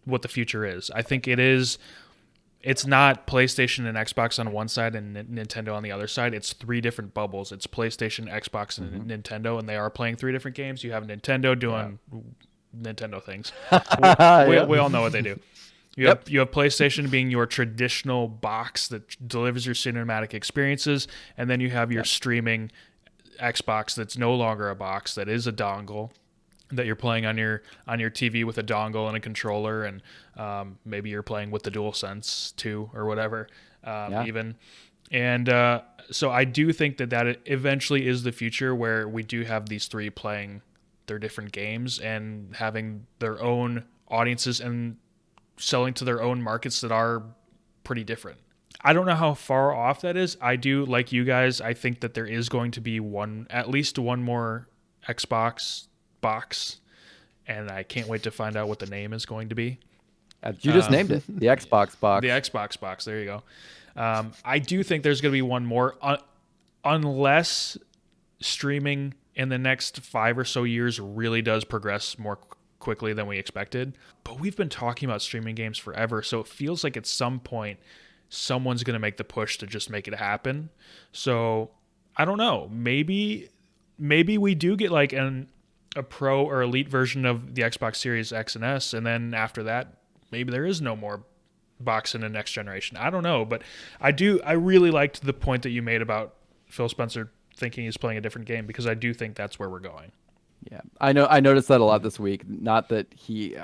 [SPEAKER 1] what the future is. I think it is it's not PlayStation and Xbox on one side and Nintendo on the other side. It's 3 different bubbles. It's PlayStation, Xbox, and Nintendo, and they are playing 3 different games. You have Nintendo doing Nintendo things. We all know what they do. You have PlayStation being your traditional box that delivers your cinematic experiences, and then you have your streaming Xbox that's no longer a box, that is a dongle that you're playing on your TV with a dongle and a controller, and maybe you're playing with the DualSense 2 or whatever, even. And so I do think that eventually is the future, where we do have these 3 playing their different games and having their own audiences and selling to their own markets that are pretty different. I don't know how far off that is. I do, like you guys, I think that there is going to be at least one more Xbox box, and I can't wait to find out what the name is going to be.
[SPEAKER 3] You just named it, the Xbox box.
[SPEAKER 1] The Xbox box, there you go. I do think there's going to be one more, unless streaming in the next 5 or so years really does progress more quickly than we expected. But we've been talking about streaming games forever, so it feels like at some point someone's going to make the push to just make it happen. So I don't know. Maybe we do get like a pro or elite version of the Xbox Series X and S, and then after that, maybe there is no more box in the next generation. I don't know, but I really liked the point that you made about Phil Spencer thinking he's playing a different game, because I do think that's where we're going.
[SPEAKER 3] Yeah, I noticed that a lot this week. Not that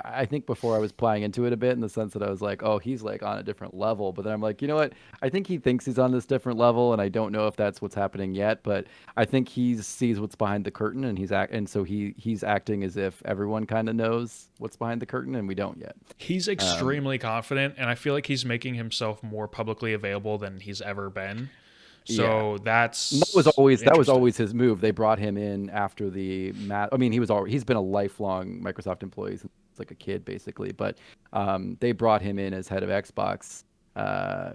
[SPEAKER 3] I think before I was playing into it a bit in the sense that I was like, oh, he's like on a different level. But then I'm like, you know what? I think he thinks he's on this different level, and I don't know if that's what's happening yet. But I think he sees what's behind the curtain, and so he's acting as if everyone kind of knows what's behind the curtain, and we don't yet.
[SPEAKER 1] He's extremely confident, and I feel like he's making himself more publicly available than he's ever been. So that
[SPEAKER 3] was always his move. They brought him in after I mean, he's been a lifelong Microsoft employee since like a kid, basically. But they brought him in as head of Xbox,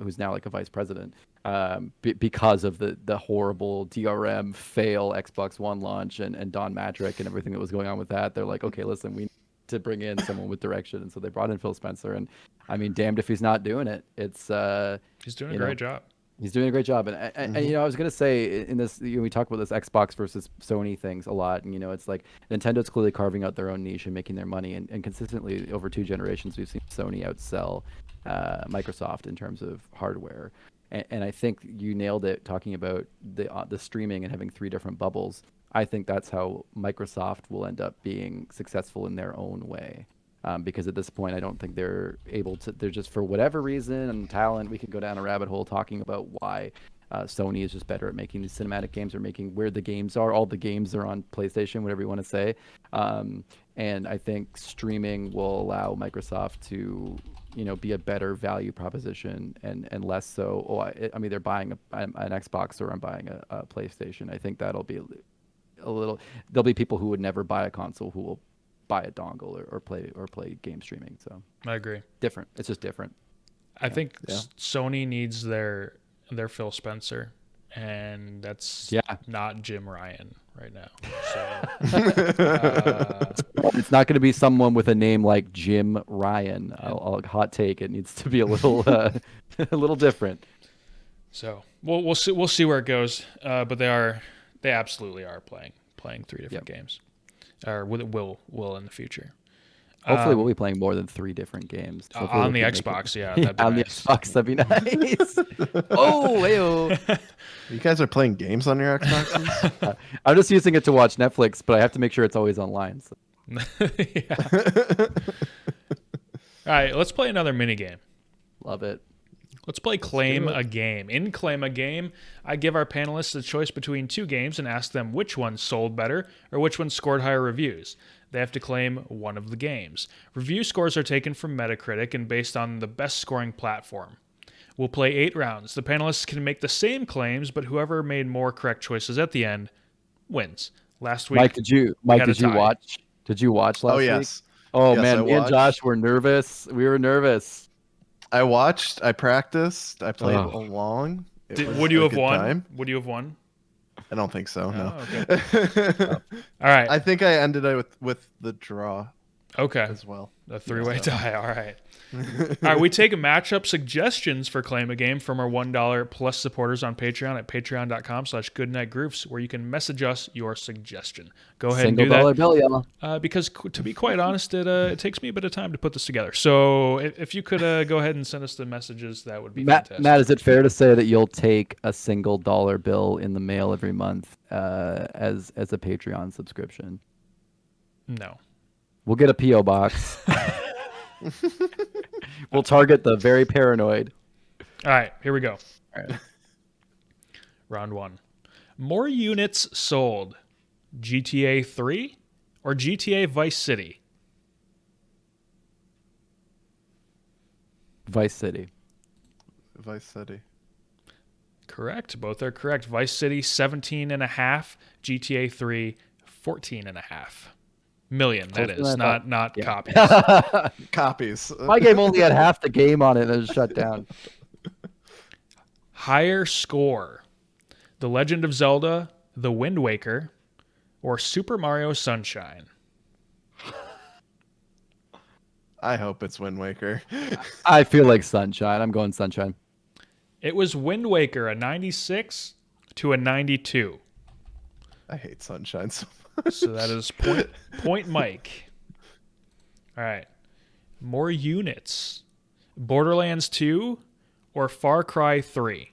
[SPEAKER 3] who's now like a vice president, because of the horrible DRM fail Xbox One launch and Don Matrick and everything that was going on with that. They're like, okay, listen, we need to bring in someone with direction, and so they brought in Phil Spencer. And I mean, damned if he's not doing it. It's
[SPEAKER 1] he's doing a great job.
[SPEAKER 3] He's doing a great job, and you know, I was gonna say in this, we talk about this Xbox versus Sony things a lot, and you know, it's like Nintendo's clearly carving out their own niche and making their money, and consistently over 2 generations, we've seen Sony outsell Microsoft in terms of hardware, and I think you nailed it talking about the streaming and having 3 different bubbles. I think that's how Microsoft will end up being successful in their own way. Because at this point, I don't think they're able to. They're just, for whatever reason and talent, we can go down a rabbit hole talking about why Sony is just better at making these cinematic games, or making where the games are. All the games are on PlayStation, whatever you want to say. And I think streaming will allow Microsoft to, you know, be a better value proposition, and less so. I'm either buying an Xbox or I'm buying a PlayStation. I think that'll be a little. There'll be people who would never buy a console who will buy a dongle or play game streaming. So
[SPEAKER 1] I agree.
[SPEAKER 3] Different. It's just different.
[SPEAKER 1] I think Sony needs their Phil Spencer, and that's not Jim Ryan right now. So
[SPEAKER 3] it's not going to be someone with a name like Jim Ryan. I'll hot take. It needs to be a little a little different.
[SPEAKER 1] So we'll see where it goes. But they absolutely are playing 3 different games. Or will in the future.
[SPEAKER 3] Hopefully, we'll be playing more than 3 different games
[SPEAKER 1] on the Xbox. That'd be
[SPEAKER 3] on
[SPEAKER 1] nice.
[SPEAKER 3] The Xbox, that'd be nice. Hey-oh.
[SPEAKER 2] You guys are playing games on your Xboxes?
[SPEAKER 3] I'm just using it to watch Netflix, but I have to make sure it's always online. So.
[SPEAKER 1] All right, let's play another mini game.
[SPEAKER 3] Love it.
[SPEAKER 1] Let's play Claim a Game. In Claim a Game, I give our panelists a choice between 2 games and ask them which one sold better or which one scored higher reviews. They have to claim one of the games. Review scores are taken from Metacritic and based on the best scoring platform. We'll play 8 rounds. The panelists can make the same claims, but whoever made more correct choices at the end wins. Last week,
[SPEAKER 3] Mike, did you watch? Did you watch last week?
[SPEAKER 2] Yes.
[SPEAKER 3] Oh
[SPEAKER 2] yes,
[SPEAKER 3] man, me and Josh were nervous. We were nervous.
[SPEAKER 2] I watched, I practiced, I played along.
[SPEAKER 1] Would you have won? Would you have won?
[SPEAKER 2] I don't think so, no.
[SPEAKER 1] Okay. All right.
[SPEAKER 2] I think I ended up with the draw.
[SPEAKER 1] Okay.
[SPEAKER 2] as well.
[SPEAKER 1] A three-way tie. All right. All right. We take matchup suggestions for Claim a Game from our $1 plus supporters on Patreon at patreon.com/goodnightgroofs, where you can message us your suggestion. Go ahead and do
[SPEAKER 3] $1
[SPEAKER 1] that.
[SPEAKER 3] bill, y'all.
[SPEAKER 1] Because to be quite honest, it takes me a bit of time to put this together. So if you could go ahead and send us the messages, that would be fantastic.
[SPEAKER 3] Matt, is it fair to say that you'll take a single dollar bill in the mail every month as a Patreon subscription?
[SPEAKER 1] No.
[SPEAKER 3] We'll get a P.O. box. We'll target the very paranoid.
[SPEAKER 1] All right, here we go.
[SPEAKER 3] All right.
[SPEAKER 1] Round 1. More units sold, GTA 3 or GTA Vice City?
[SPEAKER 3] Vice City.
[SPEAKER 2] Vice City.
[SPEAKER 1] Correct. Both are correct. Vice City 17.5, GTA 3 14.5 million. That is not copies.
[SPEAKER 2] Copies.
[SPEAKER 3] My game only had half the game on it and it was shut down.
[SPEAKER 1] Higher score: The Legend of Zelda, The Wind Waker, or Super Mario Sunshine?
[SPEAKER 2] I hope it's Wind Waker.
[SPEAKER 3] I feel like Sunshine. I'm going Sunshine.
[SPEAKER 1] It was Wind Waker, a 96 to a 92.
[SPEAKER 2] I hate Sunshine so much.
[SPEAKER 1] So that is point Mike. All right. More units. Borderlands 2 or Far Cry 3?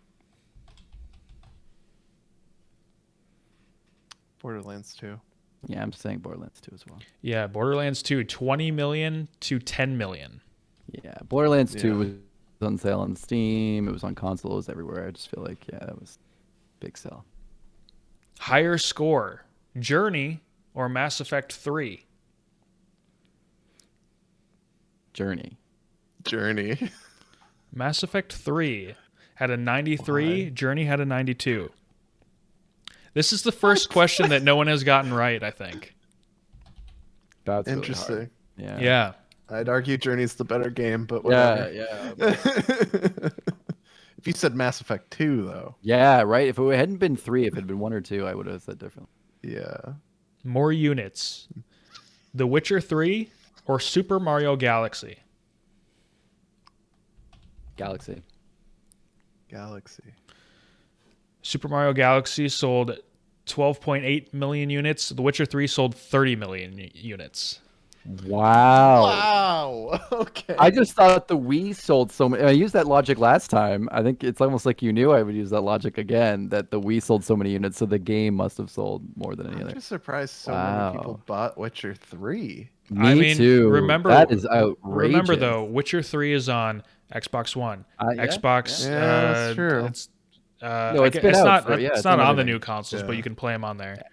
[SPEAKER 2] Borderlands 2.
[SPEAKER 3] Yeah, I'm saying Borderlands 2 as well.
[SPEAKER 1] Yeah, Borderlands 2, 20 million to 10 million.
[SPEAKER 3] Yeah, Borderlands 2 was on sale on Steam. It was on consoles everywhere. I just feel like, yeah, that was a big sell.
[SPEAKER 1] Higher score: Journey or Mass Effect 3?
[SPEAKER 3] Journey.
[SPEAKER 1] Mass Effect 3 had a 93. Why? Journey had a 92. This is the first question that no one has gotten right, I think.
[SPEAKER 3] That's
[SPEAKER 2] interesting.
[SPEAKER 3] Really
[SPEAKER 1] yeah.
[SPEAKER 2] I'd argue Journey's the better game, but whatever.
[SPEAKER 3] Yeah.
[SPEAKER 2] If you said Mass Effect 2, though.
[SPEAKER 3] Yeah, right. If it hadn't been 3, if it had been 1 or 2, I would have said differently.
[SPEAKER 2] Yeah.
[SPEAKER 1] More units. The Witcher 3 or Super Mario Galaxy?
[SPEAKER 3] Galaxy.
[SPEAKER 1] Super Mario Galaxy sold 12.8 million units. The Witcher 3 sold 30 million units.
[SPEAKER 3] Wow.
[SPEAKER 2] Okay.
[SPEAKER 3] I just thought the Wii sold so many. I used that logic last time. I think it's almost like you knew I would use that logic again, that the Wii sold so many units, so the game must have sold more than any other.
[SPEAKER 2] I'm just surprised so many people bought Witcher 3.
[SPEAKER 3] Me too.
[SPEAKER 1] Remember,
[SPEAKER 3] that is outrageous.
[SPEAKER 1] Remember, though, Witcher 3 is on Xbox One. Xbox.
[SPEAKER 2] Yeah, that's true.
[SPEAKER 3] No, it's
[SPEAKER 1] not on the new consoles, but you can play them on there.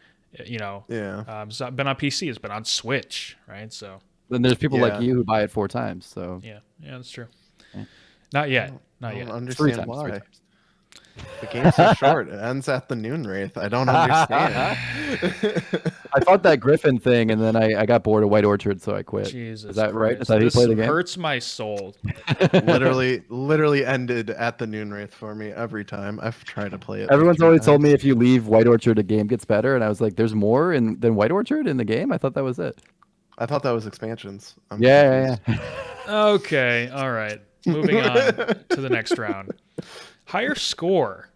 [SPEAKER 1] You know, it's been on PC, it's been on Switch, right? So
[SPEAKER 3] then there's people like you who buy it 4 times. So
[SPEAKER 1] yeah, that's true. Yeah. Not yet.
[SPEAKER 2] I don't understand
[SPEAKER 3] 3 times,
[SPEAKER 2] why.
[SPEAKER 3] 3 times.
[SPEAKER 2] The game's so short. It ends at the noon wraith. I don't understand.
[SPEAKER 3] I thought that Griffin thing, and then I got bored of White Orchard, so I quit.
[SPEAKER 1] Jesus,
[SPEAKER 3] is that
[SPEAKER 1] Christ.
[SPEAKER 3] right? Is that how you play the game?
[SPEAKER 1] Hurts my soul.
[SPEAKER 2] literally ended at the noon wraith for me every time. I've tried to play it.
[SPEAKER 3] Everyone's always told me if you leave White Orchard, the game gets better, and I was like, "There's more than White Orchard in the game." I thought that was it.
[SPEAKER 2] I thought that was expansions.
[SPEAKER 3] Yeah.
[SPEAKER 1] Okay, all right. Moving on to the next round. Higher score: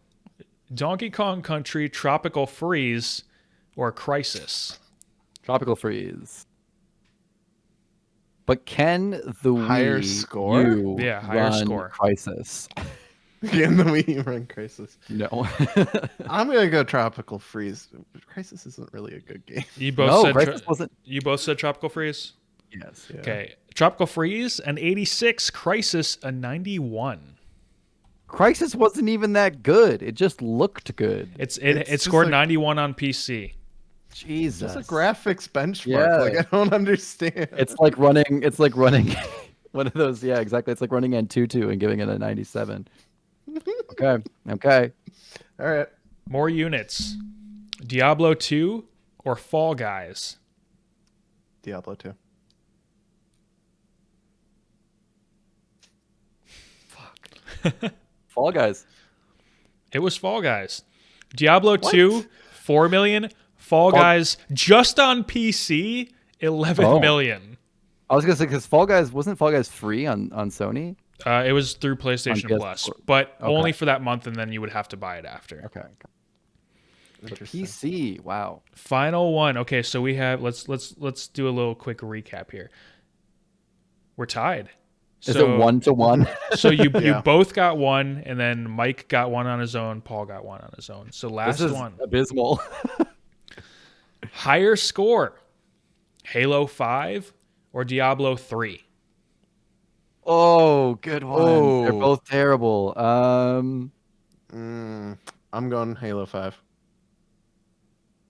[SPEAKER 1] Donkey Kong Country, Tropical Freeze, or Crisis?
[SPEAKER 3] Tropical Freeze. But can the
[SPEAKER 2] higher
[SPEAKER 3] Wii
[SPEAKER 2] score?
[SPEAKER 1] Higher score.
[SPEAKER 3] Crisis.
[SPEAKER 2] Can the Wii run Crisis?
[SPEAKER 3] No.
[SPEAKER 2] I'm gonna go Tropical Freeze. Crisis isn't really a good game.
[SPEAKER 1] You both
[SPEAKER 3] wasn't.
[SPEAKER 1] You both said Tropical Freeze?
[SPEAKER 3] Yes.
[SPEAKER 2] Yeah.
[SPEAKER 1] Okay. Tropical Freeze, an 86. Crisis, a 91.
[SPEAKER 3] Crisis wasn't even that good. It just looked good.
[SPEAKER 1] It scored 91 on PC.
[SPEAKER 3] Jesus.
[SPEAKER 2] It's a graphics benchmark.
[SPEAKER 3] Yeah.
[SPEAKER 2] Like, I don't understand.
[SPEAKER 3] It's like running one of those, yeah, exactly. It's like running Antutu and giving it a 97. Okay.
[SPEAKER 2] All right.
[SPEAKER 1] More units. Diablo 2 or Fall Guys?
[SPEAKER 2] Diablo 2.
[SPEAKER 3] Fuck. Fall Guys.
[SPEAKER 1] It was Fall Guys. Diablo 2, 4 million. Fall Guys, just on PC, 11 million.
[SPEAKER 3] I was gonna say because wasn't Fall Guys free on Sony?
[SPEAKER 1] It was through PlayStation
[SPEAKER 3] PS4.
[SPEAKER 1] Plus, but
[SPEAKER 3] Okay.
[SPEAKER 1] only for that month, and then you would have to buy it after.
[SPEAKER 3] Okay. But
[SPEAKER 2] Interesting.
[SPEAKER 3] PC, wow.
[SPEAKER 1] Final one. Okay, so we have let's do a little quick recap here. We're tied.
[SPEAKER 3] Is it 1-1?
[SPEAKER 1] So you
[SPEAKER 2] Yeah.
[SPEAKER 1] both got one, and then Mike got one on his own. Paul got one on his own. So last
[SPEAKER 3] This is
[SPEAKER 1] one.
[SPEAKER 3] abysmal.
[SPEAKER 1] Higher score: Halo 5 or Diablo 3?
[SPEAKER 3] Oh, good one. They're
[SPEAKER 2] Oh.
[SPEAKER 3] both terrible.
[SPEAKER 2] I'm going Halo 5.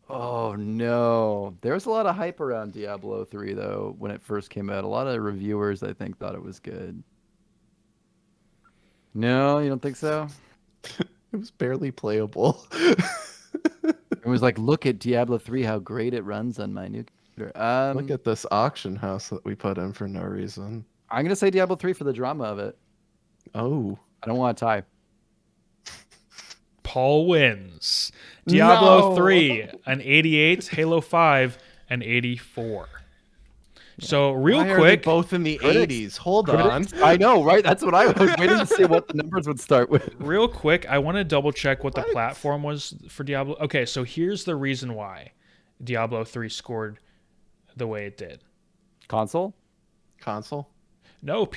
[SPEAKER 3] Oh no. There was a lot of hype around Diablo 3 though when it first came out. A lot of reviewers I think thought it was good. No, you don't think so?
[SPEAKER 2] It was barely playable.
[SPEAKER 3] It was like, look at Diablo 3, how great it runs on my new computer.
[SPEAKER 2] Look at this auction house that we put in for no reason.
[SPEAKER 3] I'm gonna say Diablo 3 for the drama of it.
[SPEAKER 2] Oh.
[SPEAKER 3] I don't want to tie.
[SPEAKER 1] Paul wins. Diablo
[SPEAKER 2] No.
[SPEAKER 1] 3, an 88. Halo 5, an 84. So real
[SPEAKER 2] Why are they
[SPEAKER 1] quick,
[SPEAKER 2] both in the
[SPEAKER 3] Critics-
[SPEAKER 2] 80s. Hold on.
[SPEAKER 3] I know, right? That's what I was waiting to see what the numbers would start with.
[SPEAKER 1] real quick, I want to double check what the
[SPEAKER 2] What?
[SPEAKER 1] platform was for Diablo. Okay, so here's the reason why Diablo 3 scored the way it did.
[SPEAKER 3] Console?
[SPEAKER 2] Console.
[SPEAKER 1] No,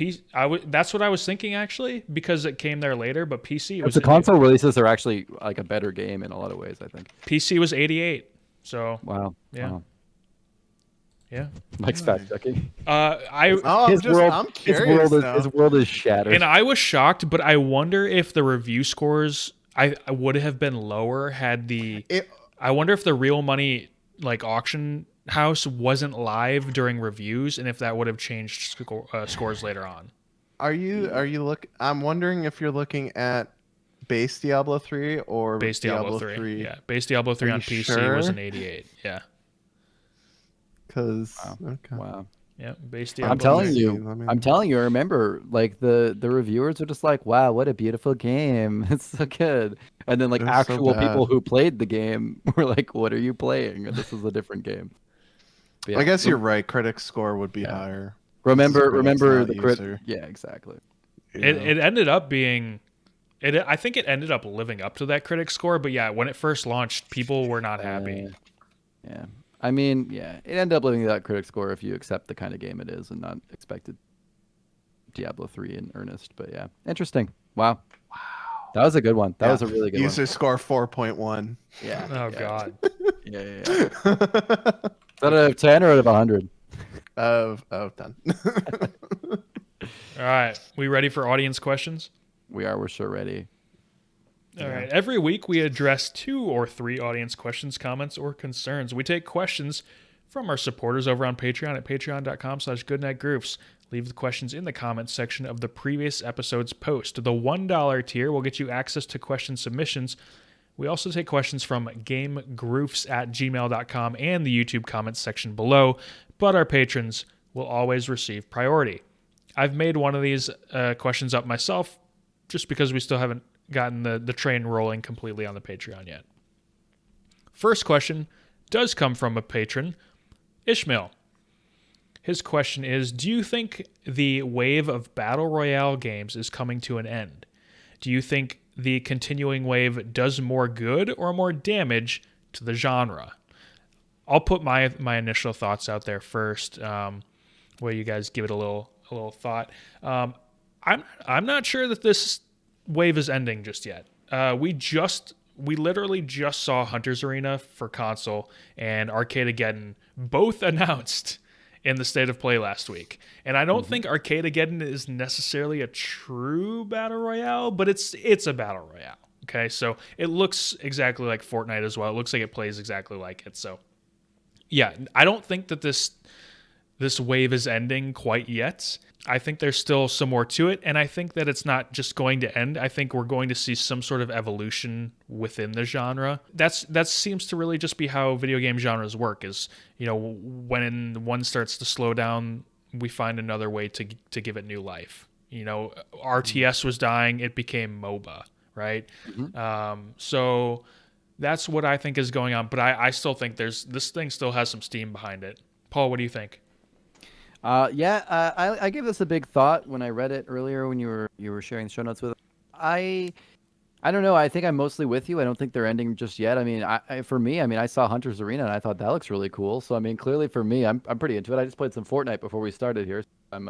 [SPEAKER 1] that's what I was thinking actually, because it came there later, but PC was
[SPEAKER 3] The console releases are actually like a better game in a lot of ways, I think.
[SPEAKER 1] PC was 88. So
[SPEAKER 3] Wow.
[SPEAKER 1] Yeah.
[SPEAKER 3] Wow.
[SPEAKER 1] yeah.
[SPEAKER 3] Mike's fact checking.
[SPEAKER 2] Oh,
[SPEAKER 3] His
[SPEAKER 2] I'm curious now.
[SPEAKER 3] his world is shattered.
[SPEAKER 1] And I was shocked, but I wonder if the review scores I would have been lower had I wonder if the real money like auction house wasn't live during reviews, and if that would have changed scores later on.
[SPEAKER 2] Are you I'm wondering if you're looking at base Diablo 3 or
[SPEAKER 1] Base Diablo 3. Yeah, base Diablo 3
[SPEAKER 2] Are
[SPEAKER 1] on
[SPEAKER 2] you
[SPEAKER 1] PC was
[SPEAKER 2] sure?
[SPEAKER 1] an 88. Yeah.
[SPEAKER 2] Because okay.
[SPEAKER 3] Wow.
[SPEAKER 1] Yeah, base Diablo.
[SPEAKER 3] I'm telling
[SPEAKER 1] 3.
[SPEAKER 3] you.
[SPEAKER 2] Let me-
[SPEAKER 3] I'm telling you, remember, like the reviewers are just like, wow, what a beautiful game. It's so good. And then like
[SPEAKER 2] It was so
[SPEAKER 3] actual people
[SPEAKER 2] bad.
[SPEAKER 3] who played the game were like, what are you playing? This is a different game. But yeah,
[SPEAKER 2] I guess you're right. Critic score would be
[SPEAKER 3] Yeah.
[SPEAKER 2] higher.
[SPEAKER 3] remember
[SPEAKER 2] Critic's not
[SPEAKER 3] the
[SPEAKER 2] user.
[SPEAKER 3] Yeah, exactly.
[SPEAKER 1] It ended up being I think it ended up living up to that critic score, but yeah, when it first launched, people were not happy.
[SPEAKER 3] Yeah. I mean, yeah, it ended up living that critic score if you accept the kind of game it is and not expected Diablo 3 in earnest. But yeah, interesting. Wow. That was a good one. That was a really good
[SPEAKER 2] user score 4.1.
[SPEAKER 3] one. Yeah.
[SPEAKER 1] Oh
[SPEAKER 3] yeah.
[SPEAKER 1] god.
[SPEAKER 3] Yeah. Is that out of 10 or out of 100?
[SPEAKER 2] of 10.
[SPEAKER 1] All right, we ready for audience questions?
[SPEAKER 3] We're sure ready.
[SPEAKER 1] All right. Every week we address 2 or 3 audience questions, comments, or concerns. We take questions from our supporters over on Patreon at patreon.com/goodnightgroofs. Leave the questions in the comments section of the previous episode's post. The $1 tier will get you access to question submissions. We also take questions from gamegroofs@gmail.com and the YouTube comments section below, but our patrons will always receive priority. I've made one of these questions up myself just because we still haven't gotten the train rolling completely on the Patreon yet. First question does come from a patron, Ishmael. His question is, do you think the wave of battle royale games is coming to an end? Do you think the continuing wave does more good or more damage to the genre? I'll put my initial thoughts out there first, where you guys give it a little thought. I'm not sure that this wave is ending just yet. We literally just saw Hunter's Arena for console and Arcadegeddon both announced in the State of Play last week. And I don't think Arcadegeddon is necessarily a true battle royale, but it's a battle royale. Okay, so it looks exactly like Fortnite as well. It looks like it plays exactly like it. So yeah, I don't think that this wave is ending quite yet. I think there's still some more to it, and I think that it's not just going to end. I think we're going to see some sort of evolution within the genre. That seems to really just be how video game genres work, is, when one starts to slow down, we find another way to give it new life. RTS was dying, it became MOBA, right? So that's what I think is going on, but I still think this thing still has some steam behind it. Paul, what do you think?
[SPEAKER 3] I gave this a big thought when I read it earlier when you were sharing the show notes with. I I don't know. I think I'm mostly with you. I don't think they're ending just yet. I mean, for me, I mean, I saw Hunter's Arena and I thought that looks really cool. So I mean, clearly for me, I'm pretty into it. I just played some Fortnite before we started here. I'm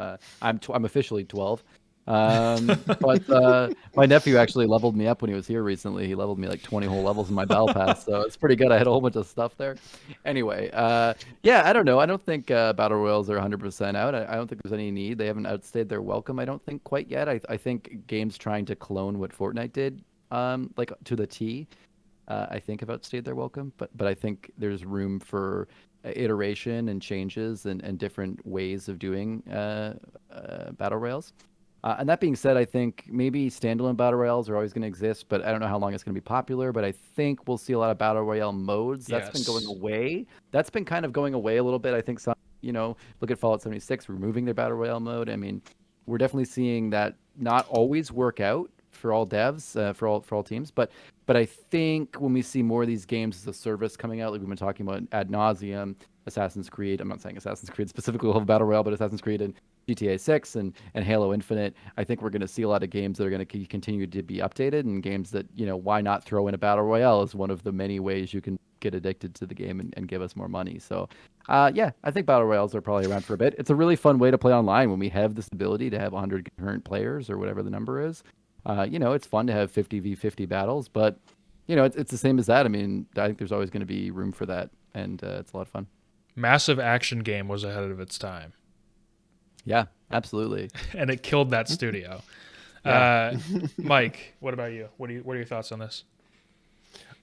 [SPEAKER 3] officially 12. But my nephew actually leveled me up when he was here recently. He leveled me like 20 whole levels in my battle pass, so it's pretty good. I had a whole bunch of stuff there. Anyway, yeah, I don't know. I don't think battle royals are 100% out. I don't think there's any need. They haven't outstayed their welcome. I don't think quite yet. I think games trying to clone what Fortnite did, like to the T, I think have outstayed their welcome. But I think there's room for iteration and changes and different ways of doing battle royals. And that being said, I think maybe standalone battle royales are always going to exist, but I don't know how long it's going to be popular. But I think we'll see a lot of battle royale modes. That's been going
[SPEAKER 1] Yes.
[SPEAKER 3] away. That's been kind of going away a little bit. I think some, look at Fallout 76 removing their battle royale mode. I mean, we're definitely seeing that not always work out for all devs, for all teams. But I think when we see more of these games as a service coming out, like we've been talking about ad nauseum, Assassin's Creed. I'm not saying Assassin's Creed specifically will have battle royale, but Assassin's Creed and GTA 6 and Halo Infinite, I think we're going to see a lot of games that are going to continue to be updated, and games that, why not throw in a battle royale as one of the many ways you can get addicted to the game and give us more money. So, yeah, I think battle royales are probably around for a bit. It's a really fun way to play online when we have this ability to have 100 concurrent players or whatever the number is. It's fun to have 50v50 battles, but it's the same as that. I mean, I think there's always going to be room for that, and it's a lot of fun.
[SPEAKER 1] Massive action game was ahead of its time,
[SPEAKER 3] Yeah, absolutely.
[SPEAKER 1] and it killed that studio.
[SPEAKER 3] Yeah.
[SPEAKER 1] Mike, what about you? What are your thoughts on this?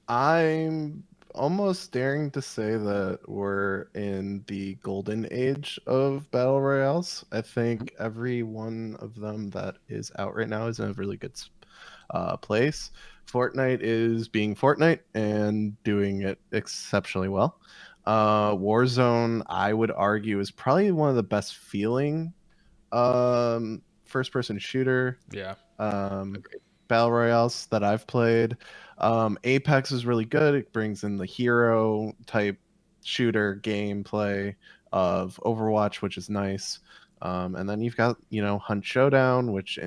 [SPEAKER 2] I'm almost daring to say that we're in the golden age of battle royales. I think every one of them that is out right now is in a really good place. Fortnite is being Fortnite and doing it exceptionally well. Warzone, I would argue, is probably one of the best feeling first person shooter
[SPEAKER 1] Yeah.
[SPEAKER 2] um,
[SPEAKER 3] Agreed.
[SPEAKER 2] battle royales that I've played. Apex is really good. It brings in the hero type shooter gameplay of Overwatch, which is nice. And then you've got, Hunt Showdown, which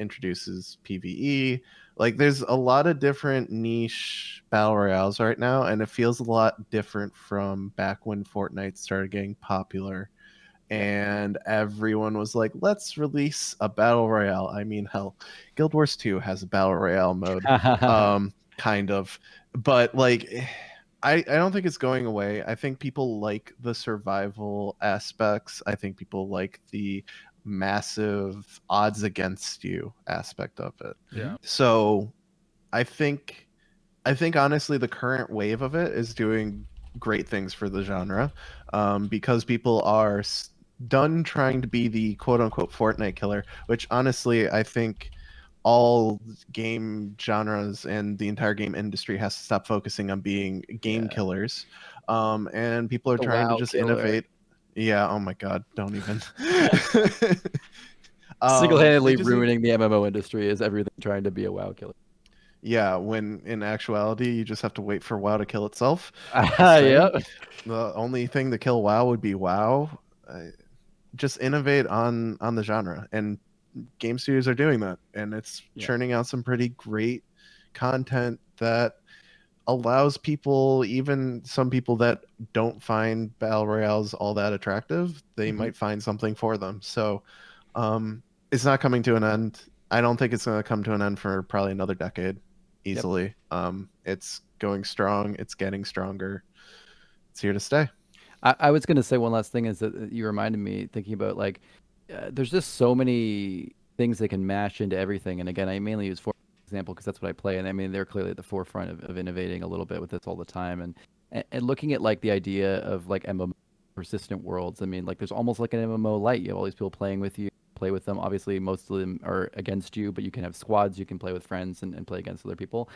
[SPEAKER 2] introduces PvE. Like, there's a lot of different niche battle royales right now, and it feels a lot different from back when Fortnite started getting popular
[SPEAKER 3] Yep.
[SPEAKER 2] and everyone was like, let's release a battle royale. I mean, hell, Guild Wars 2 has a battle royale mode, kind of. But, like, I don't think it's going away. I think people like the survival aspects. I think people like the massive odds against you aspect of it.
[SPEAKER 1] Yeah.
[SPEAKER 2] So I think honestly the current wave of it is doing great things for the genre, because people are done trying to be the quote unquote Fortnite killer, which honestly I think all game genres and the entire game industry has to stop focusing on being game
[SPEAKER 3] Yeah.
[SPEAKER 2] killers, and people are
[SPEAKER 3] The
[SPEAKER 2] trying to
[SPEAKER 3] WoW
[SPEAKER 2] just
[SPEAKER 3] killer.
[SPEAKER 2] innovate. Yeah, oh my god, don't even. They
[SPEAKER 3] Single-handedly
[SPEAKER 2] just need.
[SPEAKER 3] ruining the MMO industry is everything trying to be a WoW killer.
[SPEAKER 2] Yeah, when in actuality, you just have to wait for WoW to kill itself. Just saying.
[SPEAKER 3] Yep.
[SPEAKER 2] The only thing to kill WoW would be WoW. Just innovate on the genre, and game studios are doing that, and it's
[SPEAKER 3] Yeah.
[SPEAKER 2] churning out some pretty great content that allows people, even some people that don't find battle royales all that attractive, they
[SPEAKER 3] Mhm.
[SPEAKER 2] might find something for them. So, it's not coming to an end. I don't think it's going to come to an end for probably another decade,
[SPEAKER 3] Yep.
[SPEAKER 2] easily. It's going strong. It's getting stronger. It's here to stay.
[SPEAKER 3] I was going to say one last thing is that you reminded me thinking about like there's just so many things that can mash into everything. And again, I mainly use for example because that's what I play, and I mean they're clearly at the forefront of innovating a little bit with this all the time, and looking at like the idea of like MMO persistent worlds. I mean, like there's almost like an MMO light. You have all these people playing with you, play with them. Obviously, most of them are against you, but you can have squads. You can play with friends and play against other people.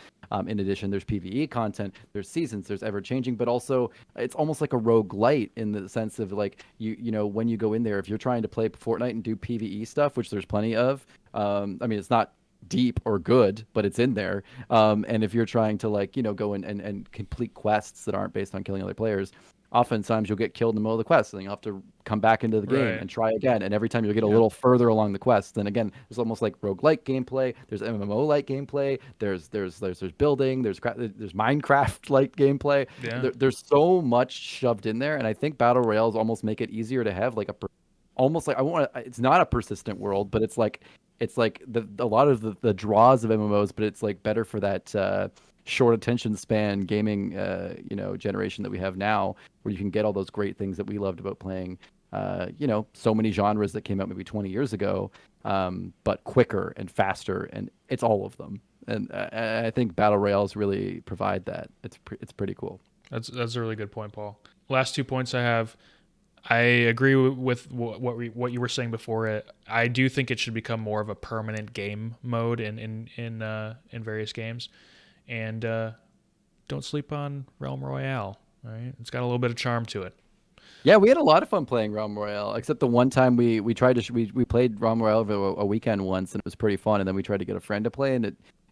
[SPEAKER 3] In addition, there's PvE content, there's seasons, there's ever changing, but also it's almost like a rogue light in the sense of like when you go in there, if you're trying to play Fortnite and do PvE stuff, which there's plenty of. I mean, it's not deep or good, but it's in there. And if you're trying to like go and complete quests that aren't based on killing other players, oftentimes you'll get killed in the middle of the quest, and then you'll have to come back into the game
[SPEAKER 1] Right.
[SPEAKER 3] and try again. And every time you'll get a
[SPEAKER 2] Yeah.
[SPEAKER 3] little further along the quest, then again, there's almost like roguelike gameplay. There's MMO-like gameplay. There's building. There's Minecraft-like gameplay.
[SPEAKER 1] Yeah.
[SPEAKER 3] There's so much shoved in there, and I think battle royales almost make it easier to have like almost like I want. It's not a persistent world, but it's like a lot of the draws of MMOs, but it's like better for that short attention span gaming generation that we have now, where you can get all those great things that we loved about playing so many genres that came out maybe 20 years ago, but quicker and faster, and it's all of them. And I think battle royales really provide that. It's pretty cool.
[SPEAKER 1] That's a really good point, Paul. Last 2 points I have. I agree with what you were saying before it. I do think it should become more of a permanent game mode in various games, and don't sleep on Realm Royale. All right, it's got a little bit of charm to it.
[SPEAKER 3] Yeah, we had a lot of fun playing Realm Royale, except the one time we tried to we played Realm Royale over a weekend once, and it was pretty fun. And then we tried to get a friend to play, and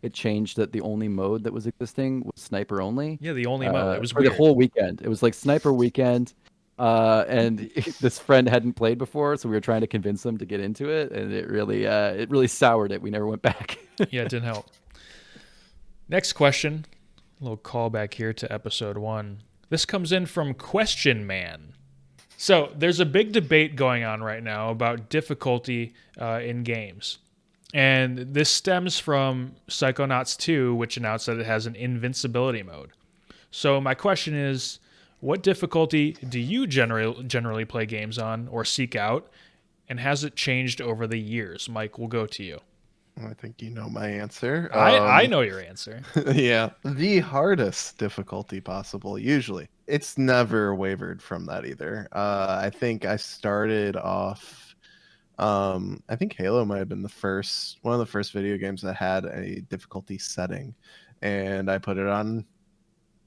[SPEAKER 3] it changed that the only mode that was existing was sniper only.
[SPEAKER 1] Yeah, the only mode. It was
[SPEAKER 3] for
[SPEAKER 1] weird.
[SPEAKER 3] the whole weekend. It was like sniper weekend, and this friend hadn't played before, so we were trying to convince him to get into it, and it really soured it. We never went back.
[SPEAKER 1] Yeah, it didn't help. Next question, a little callback here to episode 1. This comes in from Question Man. So there's a big debate going on right now about difficulty in games. And this stems from Psychonauts 2, which announced that it has an invincibility mode. So my question is, what difficulty do you generally play games on or seek out? And has it changed over the years? Mike, we'll go to you.
[SPEAKER 2] I think you know my answer.
[SPEAKER 1] I know your answer.
[SPEAKER 2] Yeah, the hardest difficulty possible, usually. It's never wavered from that either. I think I started off, I think Halo might have been one of the first video games that had a difficulty setting, and I put it on,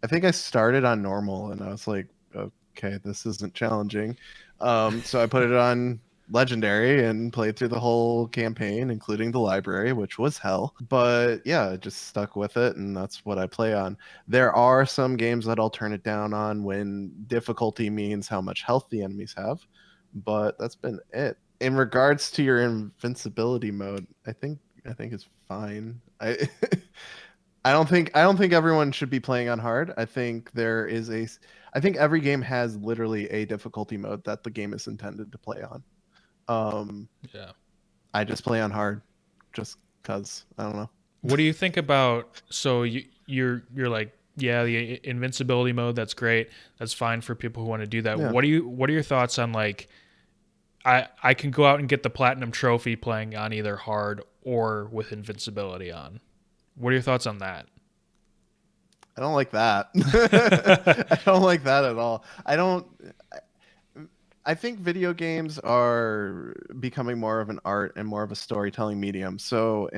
[SPEAKER 2] I think I started on normal, and I was like, okay, this isn't challenging. So I put it on legendary and played through the whole campaign, including the library, which was hell. But yeah, I just stuck with it, and that's what I play on. There are some games that I'll turn it down on when difficulty means how much health the enemies have, but that's been it. In regards to your invincibility mode, I think it's fine. I don't think everyone should be playing on hard. I think I think every game has literally a difficulty mode that the game is intended to play on.
[SPEAKER 1] Yeah.
[SPEAKER 2] I just play on hard, just cause I don't know.
[SPEAKER 1] What do you think about? So you're like, yeah, the invincibility mode. That's great. That's fine for people who want to do that.
[SPEAKER 2] Yeah.
[SPEAKER 1] What are your thoughts on like? I can go out and get the platinum trophy playing on either hard or with invincibility on. What are your thoughts on that?
[SPEAKER 2] I don't like that. I don't like that at all. I think video games are becoming more of an art and more of a storytelling medium. So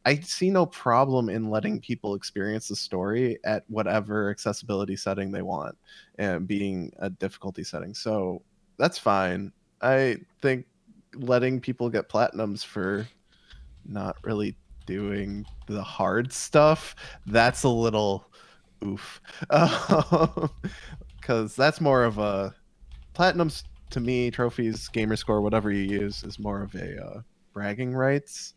[SPEAKER 2] I see no problem in letting people experience the story at whatever accessibility setting they want, and being a difficulty setting. So that's fine. I think letting people get platinums for not really doing the hard stuff, that's a little oof. Because that's more of a platinums, to me, trophies, gamer score, whatever you use, is more of a bragging rights.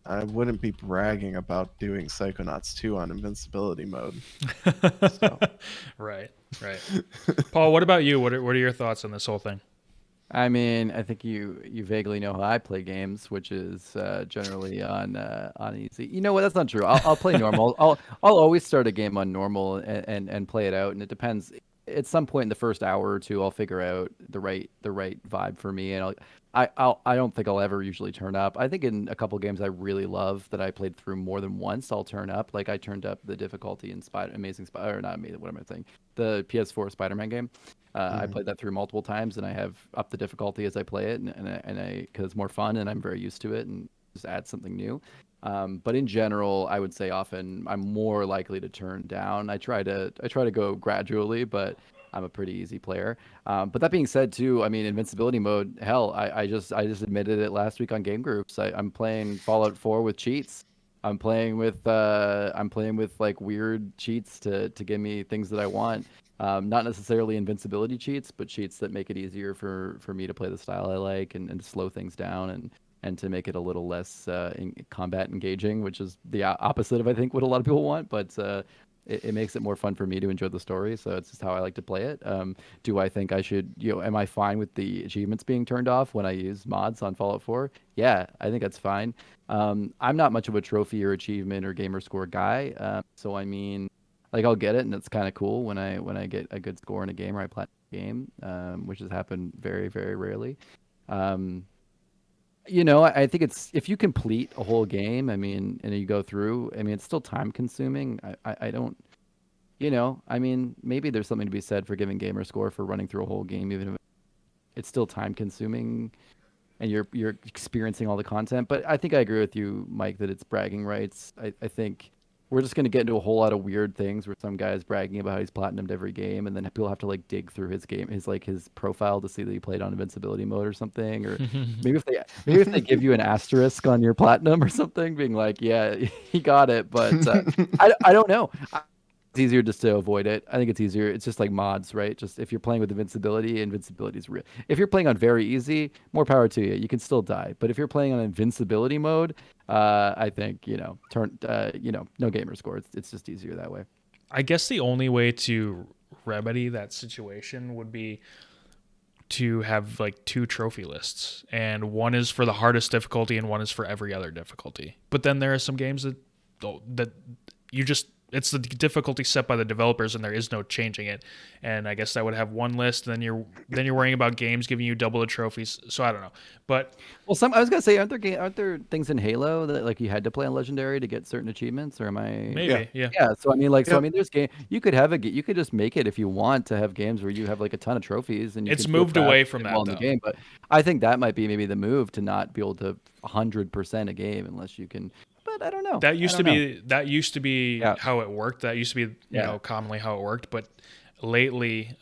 [SPEAKER 2] I wouldn't be bragging about doing Psychonauts 2 on invincibility mode. So.
[SPEAKER 1] Right. Paul, what about you? What are your thoughts on this whole thing?
[SPEAKER 3] I mean, I think you vaguely know how I play games, which is generally on easy. You know what? That's not true. I'll play normal. I'll always start a game on normal and play it out, and it depends. At some point in the first hour or two, I'll figure out the right vibe for me, and I don't think I'll ever usually turn up. I think in a couple games I really love that I played through more than once, I'll turn up. Like I turned up the difficulty in Amazing Spider, or not Amazing, what am I saying? The PS4 Spider-Man game. I played that through multiple times, and I have upped the difficulty as I play it, and I because it's more fun, and I'm very used to it, and just add something new. But in general, I would say often I'm more likely to turn down. I try to go gradually, but I'm a pretty easy player. But that being said, too, I mean, invincibility mode. Hell, I just admitted it last week on Game Groups. I'm playing Fallout 4 with cheats. I'm playing with like weird cheats to give me things that I want. Not necessarily invincibility cheats, but cheats that make it easier for me to play the style I like and to slow things down and to make it a little less combat engaging, which is the opposite of I think what a lot of people want. But it makes it more fun for me to enjoy the story. So it's just how I like to play it. Do I think I should, am I fine with the achievements being turned off when I use mods on Fallout 4? Yeah, I think that's fine. I'm not much of a trophy or achievement or gamer score guy. So I mean, like I'll get it, and it's kind of cool when I get a good score in a game or I platinum a game, which has happened very, very rarely. Um, I think it's if you complete a whole game, I mean, and you go through, I mean, it's still time consuming. I don't, I mean, maybe there's something to be said for giving gamer score for running through a whole game, even if it's still time consuming and you're experiencing all the content. But I think I agree with you, Mike, that it's bragging rights. I think we're just going to get into a whole lot of weird things where some guy's bragging about how he's platinumed every game, and then people have to like dig through his game, his profile to see that he played on invincibility mode or something, or maybe if they give you an asterisk on your platinum or something, being like, yeah, he got it, but I don't know. It's easier just to avoid it. I think it's easier. It's just like mods, right? Just if you're playing with invincibility is real. If you're playing on very easy, more power to you. You can still die. But if you're playing on invincibility mode, I think, no gamer score. It's just easier that way.
[SPEAKER 1] I guess the only way to remedy that situation would be to have like two trophy lists, and one is for the hardest difficulty and one is for every other difficulty. But then there are some games that you just, it's the difficulty set by the developers and there is no changing it. And I guess that would have one list, and then you're worrying about games giving you double the trophies. So I don't know. But
[SPEAKER 3] well, I was gonna say, aren't there things in Halo that like you had to play on Legendary to get certain achievements, or am I?
[SPEAKER 1] Maybe, yeah.
[SPEAKER 3] So I mean, there's game you could you could just make it if you want to have games where you have like a ton of trophies and
[SPEAKER 1] it's moved away from that
[SPEAKER 3] in the game. But I think that might be maybe the move to not be able to 100% a game unless you can. But I don't know.
[SPEAKER 1] That used to be how it worked. That used to be commonly how it worked. But lately,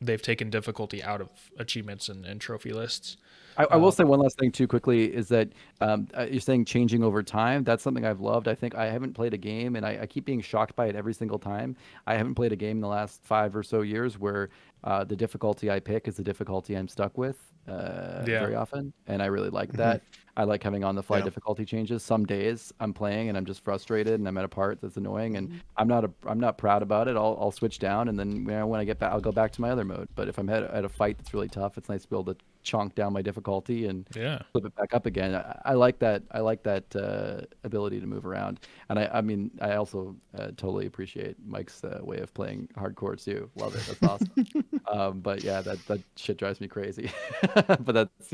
[SPEAKER 1] they've taken difficulty out of achievements and trophy lists.
[SPEAKER 3] I will say one last thing too quickly is that you're saying changing over time. That's something I've loved. I think I haven't played a game, and I keep being shocked by it every single time. I haven't played a game in the last 5 or so years where the difficulty I pick is the difficulty I'm stuck with very often, and I really like that. I like having on-the-fly difficulty changes. Some days I'm playing and I'm just frustrated and I'm at a part that's annoying, and I'm not proud about it. I'll switch down, and then when I get back, I'll go back to my other mode. But if I'm at a fight that's really tough, it's nice to be able to chunk down my difficulty and flip it back up again. I like that. I like that ability to move around, and I mean, I also totally appreciate Mike's way of playing hardcore too. Love it. That's awesome. But yeah, that shit drives me crazy. But that's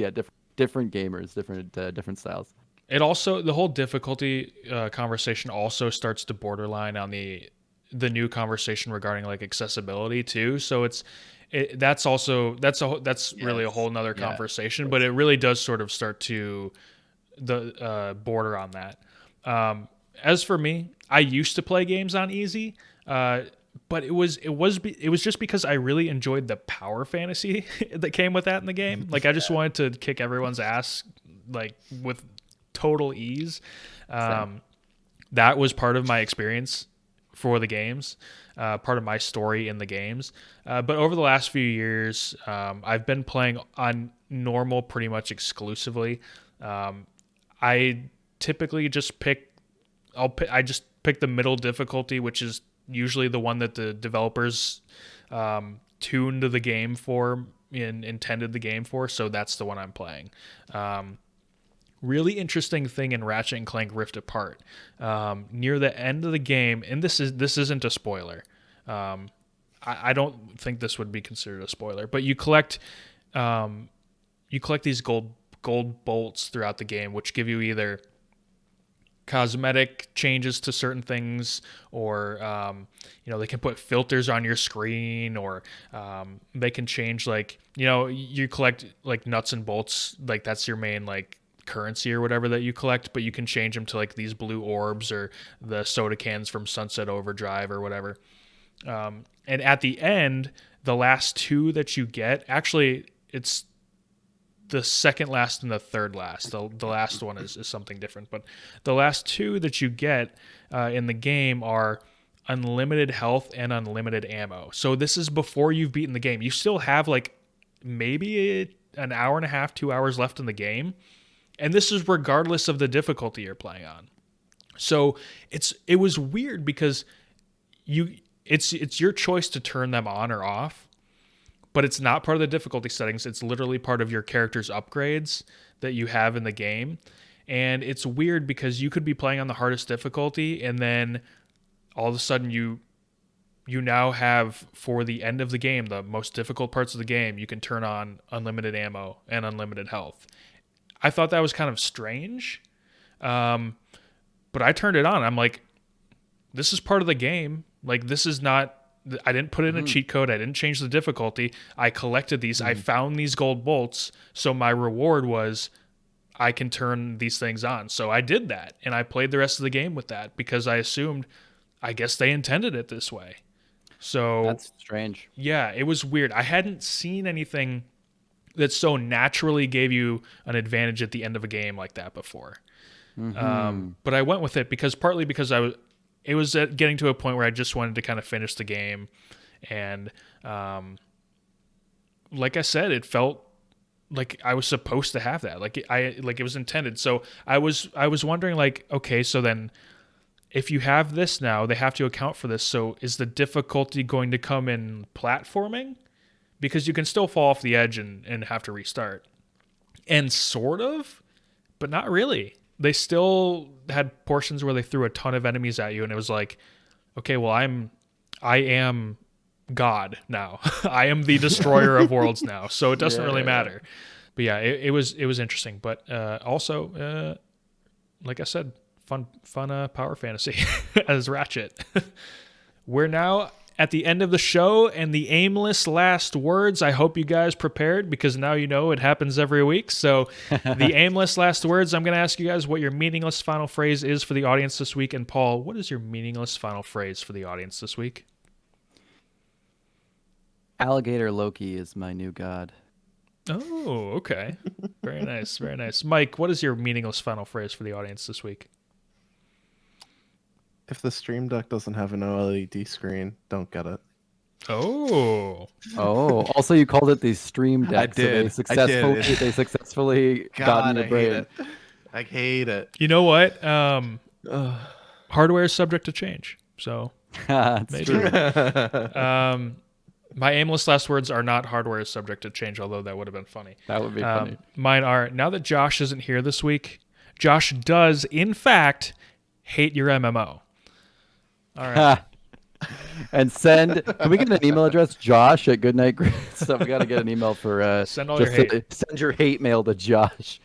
[SPEAKER 3] different gamers, different styles.
[SPEAKER 1] It also, the whole difficulty conversation also starts to borderline on the new conversation regarding like accessibility too. So that's really a whole nother conversation, but it really does sort of start to the border on that. As for me, I used to play games on easy, but it was just because I really enjoyed the power fantasy that came with that in the game. Like I just wanted to kick everyone's ass like with total ease. That was part of my experience for the games, part of my story in the games. But over the last few years, I've been playing on normal pretty much exclusively. I typically just pick the middle difficulty, which is usually the one that the developers tuned the game for and intended the game for. So that's the one I'm playing. Really interesting thing in Ratchet and Clank Rift Apart. Near the end of the game, and this isn't a spoiler. I don't think this would be considered a spoiler, but you collect these gold bolts throughout the game, which give you either cosmetic changes to certain things, or they can put filters on your screen, or they can change, like, you collect like nuts and bolts, like that's your main like currency or whatever that you collect, but you can change them to like these blue orbs or the soda cans from Sunset Overdrive or whatever. And at the end, the last two that you get, actually it's the second last and the third last. The last one is something different, but the last two that you get in the game are unlimited health and unlimited ammo. So this is before you've beaten the game. You still have like maybe an hour and a half, 2 hours left in the game. And this is regardless of the difficulty you're playing on. So it was weird because it's your choice to turn them on or off, but it's not part of the difficulty settings. It's literally part of your character's upgrades that you have in the game. And it's weird because you could be playing on the hardest difficulty, and then all of a sudden you now have, for the end of the game, the most difficult parts of the game, you can turn on unlimited ammo and unlimited health. I thought that was kind of strange. But I turned it on. I'm like, this is part of the game. Like, this is not, I didn't put in a cheat code. I didn't change the difficulty. I collected these. I found these gold bolts. So my reward was I can turn these things on. So I did that. And I played the rest of the game with that because I assumed, I guess they intended it this way. So
[SPEAKER 3] that's strange.
[SPEAKER 1] Yeah, it was weird. I hadn't seen anything that so naturally gave you an advantage at the end of a game like that before. But I went with it partly because it was getting to a point where I just wanted to kind of finish the game. And like I said, it felt like I was supposed to have that. Like it was intended. So I was wondering, like, okay, so then if you have this now, they have to account for this. So is the difficulty going to come in platforming? Because you can still fall off the edge and have to restart. And sort of, but not really. They still had portions where they threw a ton of enemies at you, and it was like, okay, well, I am God now. I am the destroyer of worlds now, so it doesn't really matter. But yeah, it was interesting. But also, like I said, fun power fantasy as Ratchet. We're now at the end of the show and the aimless last words. I hope you guys prepared, because now you know it happens every week. So the aimless last words, I'm going to ask you guys what your meaningless final phrase is for the audience this week. And Paul, what is your meaningless final phrase for the audience this week?
[SPEAKER 3] Alligator Loki is my new god.
[SPEAKER 1] Oh, okay. Very nice. Very nice. Mike, what is your meaningless final phrase for the audience this week?
[SPEAKER 2] If the Stream Deck doesn't have an OLED screen, don't get it.
[SPEAKER 1] Oh.
[SPEAKER 3] Also, you called it the Stream Deck.
[SPEAKER 2] I did.
[SPEAKER 3] They successfully got in your brain.
[SPEAKER 2] I hate it.
[SPEAKER 1] You know what? Hardware is subject to change. So
[SPEAKER 3] That's
[SPEAKER 1] maybe.
[SPEAKER 3] true.
[SPEAKER 1] My aimless last words are not hardware is subject to change, although that would have been funny.
[SPEAKER 3] That would be funny.
[SPEAKER 1] Mine are, now that Josh isn't here this week, Josh does, in fact, hate your MMO. All right.
[SPEAKER 3] And can we get an email address? Josh at Goodnight Groofs. So we got to get an email for
[SPEAKER 1] send all your hate.
[SPEAKER 3] Send your hate mail to Josh.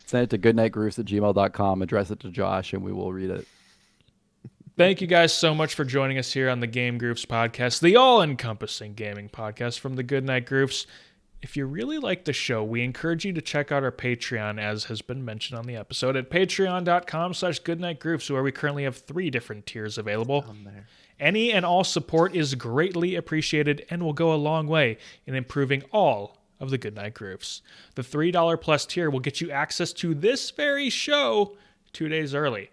[SPEAKER 3] Send it to goodnightgroofs@gmail.com. Address it to Josh, and we will read it.
[SPEAKER 1] Thank you guys so much for joining us here on the Game Groofs podcast, the all-encompassing gaming podcast from the Goodnight Groofs. If you really like the show, we encourage you to check out our Patreon, as has been mentioned on the episode, at patreon.com/goodnightgroofs, where we currently have 3 different tiers available. Any and all support is greatly appreciated and will go a long way in improving all of the Goodnight Groofs. The $3 plus tier will get you access to this very show 2 days early.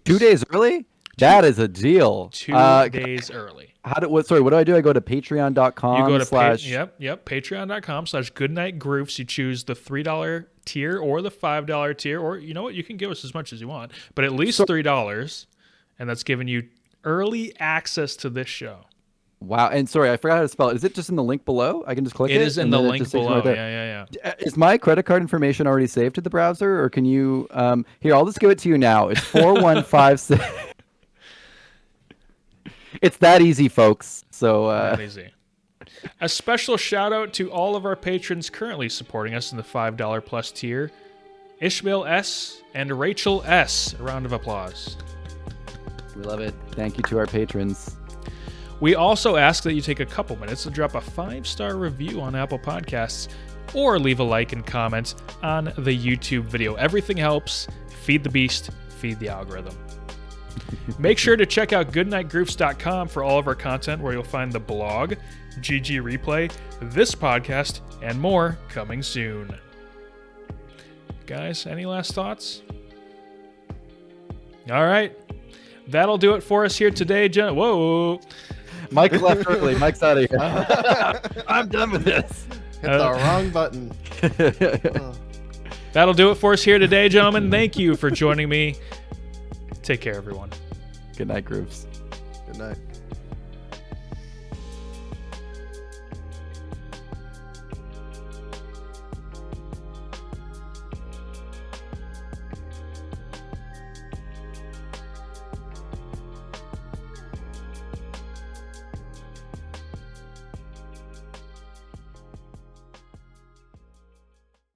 [SPEAKER 3] 2 days early? That is a deal.
[SPEAKER 1] 2 days early.
[SPEAKER 3] What do I do? I go to patreon.com.
[SPEAKER 1] You go to patreon.com/goodnightgroofs. You choose the $3 tier or the $5 tier, or you know what? You can give us as much as you want, but at least $3, and that's giving you early access to this show.
[SPEAKER 3] Wow. And sorry, I forgot how to spell it. Is it just in the link below? I can just click it?
[SPEAKER 1] It is in the link below. Yeah.
[SPEAKER 3] Is my credit card information already saved to the browser, or can you... Here, I'll just give it to you now. It's 4156... It's that easy, folks. So
[SPEAKER 1] that easy. A special shout out to all of our patrons currently supporting us in the $5 plus tier: Ishmael S. and Rachel S. A round of applause.
[SPEAKER 3] We love it. Thank you to our patrons.
[SPEAKER 1] We also ask that you take a couple minutes to drop a 5-star review on Apple Podcasts, or leave a like and comment on the YouTube video. Everything helps. Feed the beast. Feed the algorithm. Make sure to check out goodnightgroofs.com for all of our content, where you'll find the blog, GG Replay, this podcast, and more coming soon. Guys, any last thoughts? All right. That'll do it for us here today, Whoa.
[SPEAKER 3] Mike left early. Mike's out of here. I'm done with this.
[SPEAKER 2] Hit the wrong button.
[SPEAKER 1] That'll do it for us here today, gentlemen. Thank you for joining me. Take care, everyone.
[SPEAKER 3] Good night, Groofs.
[SPEAKER 2] Good night.